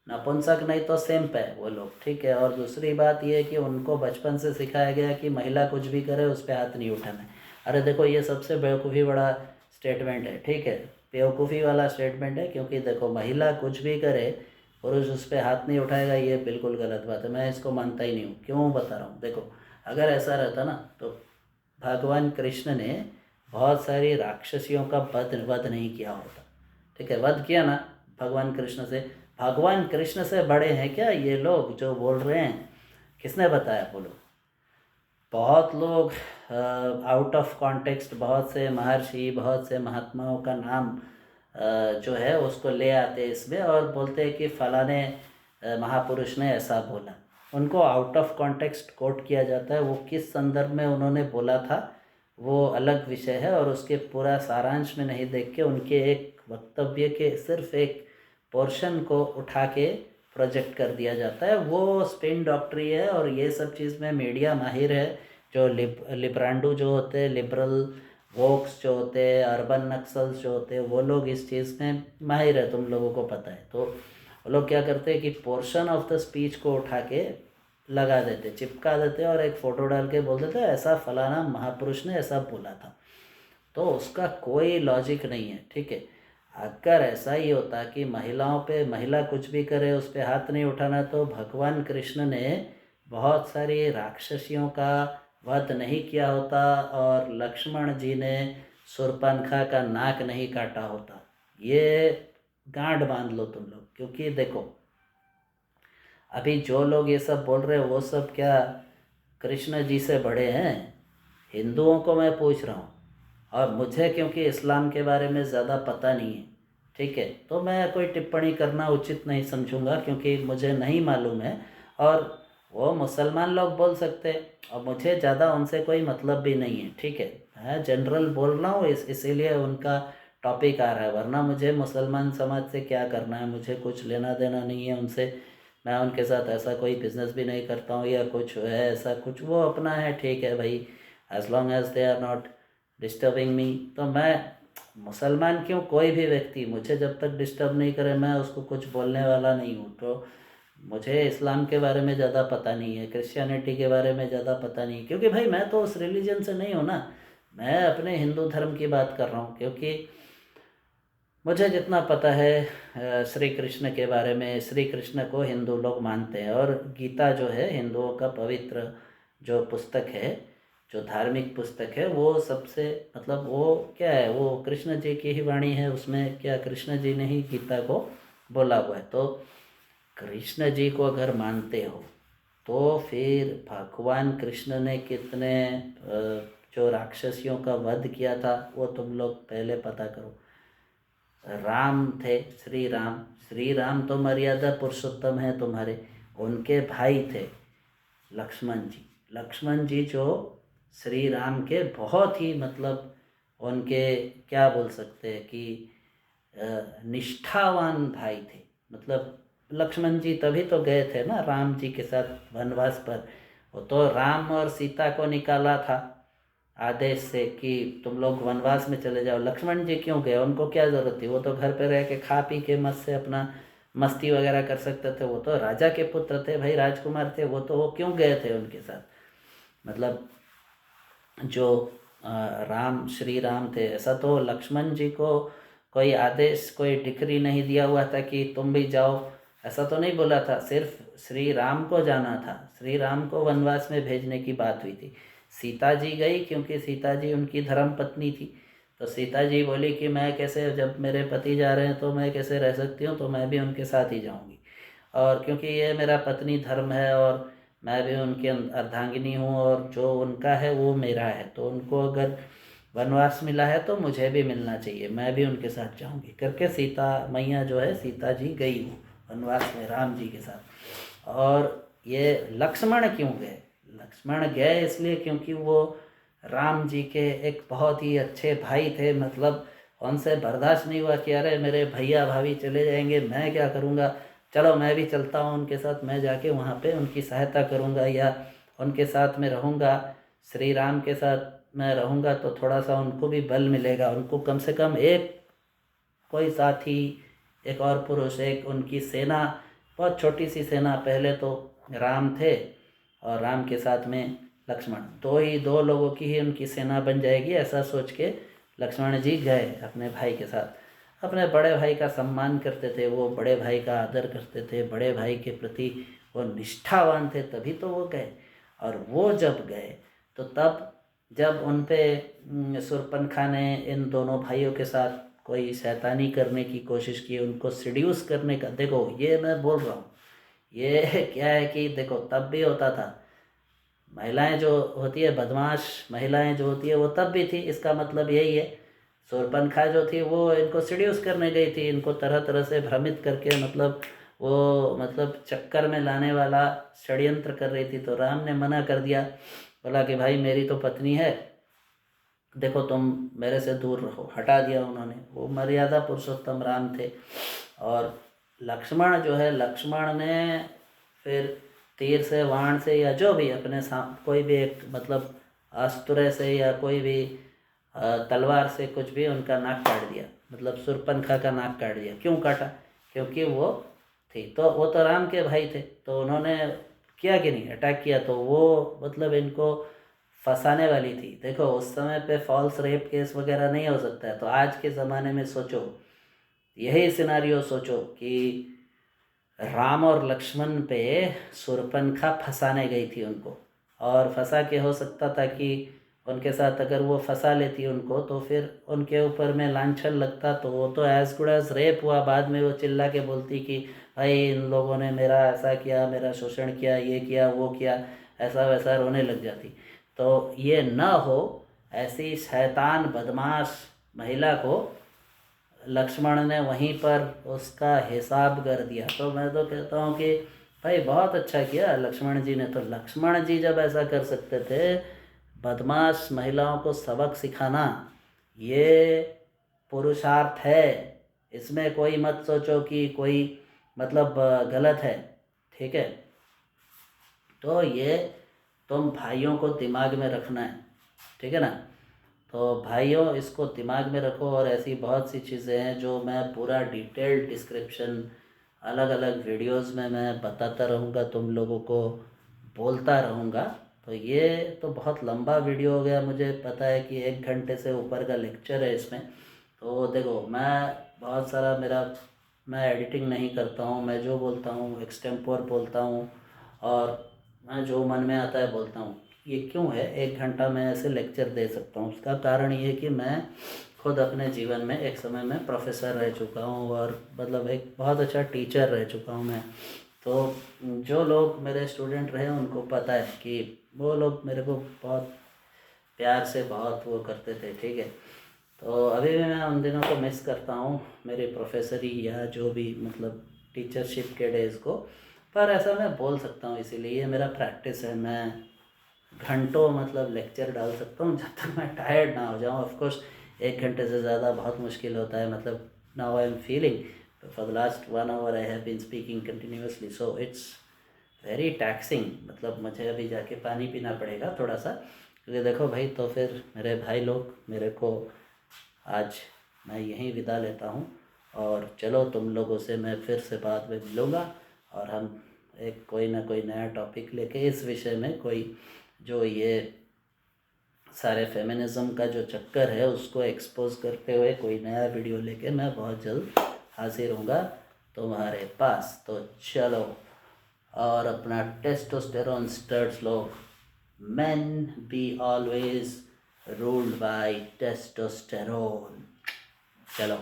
नपुंसक नहीं तो सिम्प है वो लोग, ठीक है। और दूसरी बात ये है कि उनको बचपन से सिखाया गया कि महिला कुछ भी करे उस पर हाथ नहीं उठाना है। अरे देखो, ये सबसे बेवकूफ़ी बड़ा स्टेटमेंट है, ठीक है, बेवकूफ़ी वाला स्टेटमेंट है। क्योंकि देखो, महिला कुछ भी करे पुरुष उस पर हाथ नहीं उठाएगा, ये बिल्कुल गलत बात है, मैं इसको मानता ही नहीं हूँ। क्यों बता रहा हूँ, देखो अगर ऐसा रहता ना तो भगवान कृष्ण ने बहुत सारी राक्षसियों का वध नहीं किया होता, ठीक है। वध किया ना भगवान कृष्ण से, भगवान कृष्ण से बड़े हैं क्या ये लोग जो बोल रहे हैं? किसने बताया, बोलो। बहुत लोग आउट ऑफ कॉन्टेक्स्ट बहुत से महर्षि, बहुत से महात्माओं का नाम जो है उसको ले आते इसमें और बोलते हैं कि फलाने महापुरुष ने ऐसा बोला। उनको आउट ऑफ कॉन्टेक्स्ट कोट किया जाता है, वो किस संदर्भ में उन्होंने बोला था वो अलग विषय है, और उसके पूरा सारांश में नहीं देख के उनके एक वक्तव्य के सिर्फ एक पोर्शन को उठा के प्रोजेक्ट कर दिया जाता है। वो स्पिन डॉक्टरी है, और ये सब चीज़ में मीडिया माहिर है। जो लिब्रांडू जो होते हैं, लिबरल वोक्स जो होते हैं, अर्बन नक्सल्स जो होते हैं, वो लोग इस चीज़ में माहिर है, तुम लोगों को पता है। तो वो लोग क्या करते हैं कि पोर्शन ऑफ द स्पीच को उठा के लगा देते, चिपका देते और एक फ़ोटो डाल के बोल देते ऐसा फलाना महापुरुष ने ऐसा बोला था। तो उसका कोई लॉजिक नहीं है, ठीक है। अगर ऐसा ही होता कि महिलाओं पे महिला कुछ भी करे उस पर हाथ नहीं उठाना, तो भगवान कृष्ण ने बहुत सारी राक्षसियों का वध नहीं किया होता और लक्ष्मण जी ने शूर्पणखा का नाक नहीं काटा होता। ये गांठ बांध लो तुम लोग, क्योंकि देखो अभी जो लोग ये सब बोल रहे हैं वो सब क्या कृष्ण जी से बड़े हैं? हिंदुओं को मैं पूछ रहा हूँ, और मुझे क्योंकि इस्लाम के बारे में ज़्यादा पता नहीं है, ठीक है, तो मैं कोई टिप्पणी करना उचित नहीं समझूंगा क्योंकि मुझे नहीं मालूम है। और वो मुसलमान लोग बोल सकते हैं और मुझे ज़्यादा उनसे कोई मतलब भी नहीं है, ठीक है। मैं जनरल बोल रहा हूँ इसीलिए उनका टॉपिक आ रहा है, वरना मुझे मुसलमान समाज से क्या करना है, मुझे कुछ लेना देना नहीं है उनसे। मैं उनके साथ ऐसा कोई बिजनेस भी नहीं करता हूँ या कुछ है ऐसा कुछ, वो अपना है, ठीक है भाई, as long as they are not disturbing me. तो मैं मुसलमान क्यों, कोई भी व्यक्ति मुझे जब तक डिस्टर्ब नहीं करे मैं उसको कुछ बोलने वाला नहीं हूँ। तो मुझे इस्लाम के बारे में ज़्यादा पता नहीं है, क्रिश्चियनिटी के बारे में ज़्यादा पता नहीं है, क्योंकि भाई मैं तो उस रिलीजन से नहीं हूँ ना। मैं अपने हिंदू धर्म की बात कर रहा हूँ, क्योंकि मुझे जितना पता है श्री कृष्ण के बारे में, श्री कृष्ण को हिंदू लोग मानते हैं और गीता जो है हिंदुओं का पवित्र जो पुस्तक है, जो धार्मिक पुस्तक है, वो सबसे मतलब वो क्या है, वो कृष्ण जी की ही वाणी है, उसमें क्या कृष्ण जी ने ही गीता को बोला हुआ है। तो कृष्ण जी को अगर मानते हो तो फिर भगवान कृष्ण ने कितने जो राक्षसियों का वध किया था वो तुम लोग पहले पता करो। राम थे, श्री राम तो मर्यादा पुरुषोत्तम है तुम्हारे, उनके भाई थे लक्ष्मण जी जो श्री राम के बहुत ही मतलब उनके क्या बोल सकते हैं कि निष्ठावान भाई थे। मतलब लक्ष्मण जी तभी तो गए थे ना राम जी के साथ वनवास पर, वो तो राम और सीता को निकाला था आदेश से कि तुम लोग वनवास में चले जाओ। लक्ष्मण जी क्यों गए, उनको क्या ज़रूरत थी, वो तो घर पे रह के खा पी के मस्त से अपना मस्ती वगैरह कर सकते थे, वो तो राजा के पुत्र थे भाई, राजकुमार थे, वो तो वो क्यों गए थे उनके साथ। मतलब जो श्री राम थे, ऐसा तो लक्ष्मण जी को कोई आदेश कोई डिक्री नहीं दिया हुआ था कि तुम भी जाओ, ऐसा तो नहीं बोला था, सिर्फ श्री राम को जाना था, श्री राम को वनवास में भेजने की बात हुई थी। सीता जी गई क्योंकि सीता जी उनकी धर्म पत्नी थी, तो सीता जी बोली कि मैं कैसे, जब मेरे पति जा रहे हैं तो मैं कैसे रह सकती हूँ, तो मैं भी उनके साथ ही जाऊँगी, और क्योंकि ये मेरा पत्नी धर्म है और मैं भी उनकी अर्धांगिनी हूँ और जो उनका है वो मेरा है, तो उनको अगर वनवास मिला है तो मुझे भी मिलना चाहिए, मैं भी उनके साथ जाऊंगी करके सीता मैया जो है सीता जी गई वो वनवास में राम जी के साथ। और ये लक्ष्मण क्यों गए, लक्ष्मण गए इसलिए क्योंकि वो राम जी के एक बहुत ही अच्छे भाई थे। मतलब उनसे बर्दाश्त नहीं हुआ कि अरे मेरे भैया भाभी चले जाएंगे, मैं क्या करूँगा, चलो मैं भी चलता हूँ उनके साथ, मैं जाके वहाँ पे उनकी सहायता करूँगा या उनके साथ में रहूँगा, श्री राम के साथ मैं रहूँगा तो थोड़ा सा उनको भी बल मिलेगा, उनको कम से कम एक कोई साथी, एक और पुरुष, एक उनकी सेना, बहुत छोटी सी सेना, पहले तो राम थे और राम के साथ में लक्ष्मण, दो लोगों की ही उनकी सेना बन जाएगी, ऐसा सोच के लक्ष्मण जी गए अपने भाई के साथ। अपने बड़े भाई का सम्मान करते थे वो, बड़े भाई का आदर करते थे, बड़े भाई के प्रति वो निष्ठावान थे, तभी तो वो गए। और वो जब गए तो तब जब उन पे शूर्पणखा ने इन दोनों भाइयों के साथ कोई शैतानी करने की कोशिश की, उनको सिड्यूस करने का, देखो ये मैं बोल रहा हूँ, ये क्या है कि देखो तब भी होता था, महिलाएं जो होती है बदमाश महिलाएं जो होती है वो तब भी थी, इसका मतलब यही है। शूर्पणखा जो थी वो इनको सिड्यूस करने गई थी, इनको तरह तरह से भ्रमित करके मतलब वो मतलब चक्कर में लाने वाला षड्यंत्र कर रही थी। तो राम ने मना कर दिया, बोला कि भाई मेरी तो पत्नी है, देखो तुम मेरे से दूर रहो, हटा दिया उन्होंने। वो मर्यादा पुरुषोत्तम राम थे। और लक्ष्मण जो है, लक्ष्मण ने फिर तीर से वाण से या जो भी अपने कोई भी एक मतलब अस्त्र से या कोई भी तलवार से कुछ भी उनका नाक काट दिया, मतलब शूर्पणखा का नाक काट दिया। क्यों काटा, क्योंकि वो थी, तो वो तो राम के भाई थे, तो उन्होंने किया कि नहीं, अटैक किया, तो वो मतलब इनको फंसाने वाली थी। देखो उस समय पे फॉल्स रेप केस वगैरह नहीं हो सकता है, तो आज के ज़माने में सोचो, यही सिनारियो सोचो कि राम और लक्ष्मण पे शूर्पणखा फंसाने गई थी उनको, और फंसा के हो सकता था कि उनके साथ अगर वो फंसा लेती उनको तो फिर उनके ऊपर में लांछन लगता, तो वो तो एज गुड एज रेप हुआ। बाद में वो चिल्ला के बोलती कि भाई इन लोगों ने मेरा ऐसा किया, मेरा शोषण किया, ये किया वो किया, ऐसा वैसा रोने लग जाती। तो ये न हो, ऐसी शैतान बदमाश महिला को लक्ष्मण ने वहीं पर उसका हिसाब कर दिया। तो मैं तो कहता हूँ कि भाई बहुत अच्छा किया लक्ष्मण जी ने। तो लक्ष्मण जी जब ऐसा कर सकते थे, बदमाश महिलाओं को सबक सिखाना, ये पुरुषार्थ है। इसमें कोई मत सोचो कि कोई मतलब गलत है, ठीक है। तो ये तुम भाइयों को दिमाग में रखना है, ठीक है ना। तो भाइयों इसको दिमाग में रखो। और ऐसी बहुत सी चीज़ें हैं जो मैं पूरा डिटेल्ड डिस्क्रिप्शन अलग अलग वीडियोस में मैं बताता रहूँगा, तुम लोगों को बोलता रहूँगा। तो ये तो बहुत लंबा वीडियो हो गया, मुझे पता है कि 1 घंटे से ऊपर का लेक्चर है इसमें। तो देखो मैं बहुत सारा मैं एडिटिंग नहीं करता हूँ, मैं जो बोलता हूँ एक्सटेम्पोर बोलता हूँ, और मैं जो मन में आता है बोलता हूँ। ये क्यों है 1 घंटा मैं ऐसे लेक्चर दे सकता हूँ, उसका कारण ये है कि मैं खुद अपने जीवन में एक समय में प्रोफेसर रह चुका हूँ, और मतलब एक बहुत अच्छा टीचर रह चुका हूँ मैं। तो जो लोग मेरे स्टूडेंट रहे उनको पता है कि वो लोग मेरे को बहुत प्यार से बहुत वो करते थे, ठीक है। तो अभी भी मैं उन दिनों को मिस करता हूँ, मेरी प्रोफेसरी या जो भी मतलब टीचरशिप के डेज़ को। पर ऐसा मैं बोल सकता हूँ, इसीलिए ये मेरा प्रैक्टिस है। मैं घंटों मतलब लेक्चर डाल सकता हूँ जब तक मैं टायर्ड ना हो जाऊँ। ऑफ कोर्स 1 घंटे से ज़्यादा बहुत मुश्किल होता है। मतलब now I am feeling for the last 1 hour I have been speaking continuously, so it's very taxing. मतलब मुझे अभी जाके पानी पीना पड़ेगा थोड़ा सा, क्योंकि देखो भाई, तो फिर मेरे भाई लोग मेरे को आज मैं यहीं विदा लेता हूँ। और चलो तुम लोगों से मैं फिर से बाद में मिलूँगा, और हम एक कोई ना कोई नया टॉपिक लेके इस विषय में, कोई जो ये सारे फेमिनिज़्म का जो चक्कर है उसको एक्सपोज करते हुए कोई नया वीडियो लेके मैं बहुत जल्द हाजिर होऊंगा तुम्हारे पास। तो चलो, और अपना टेस्टोस्टेरोन स्टर्स लो। Men be always ruled by testosterone. चलो।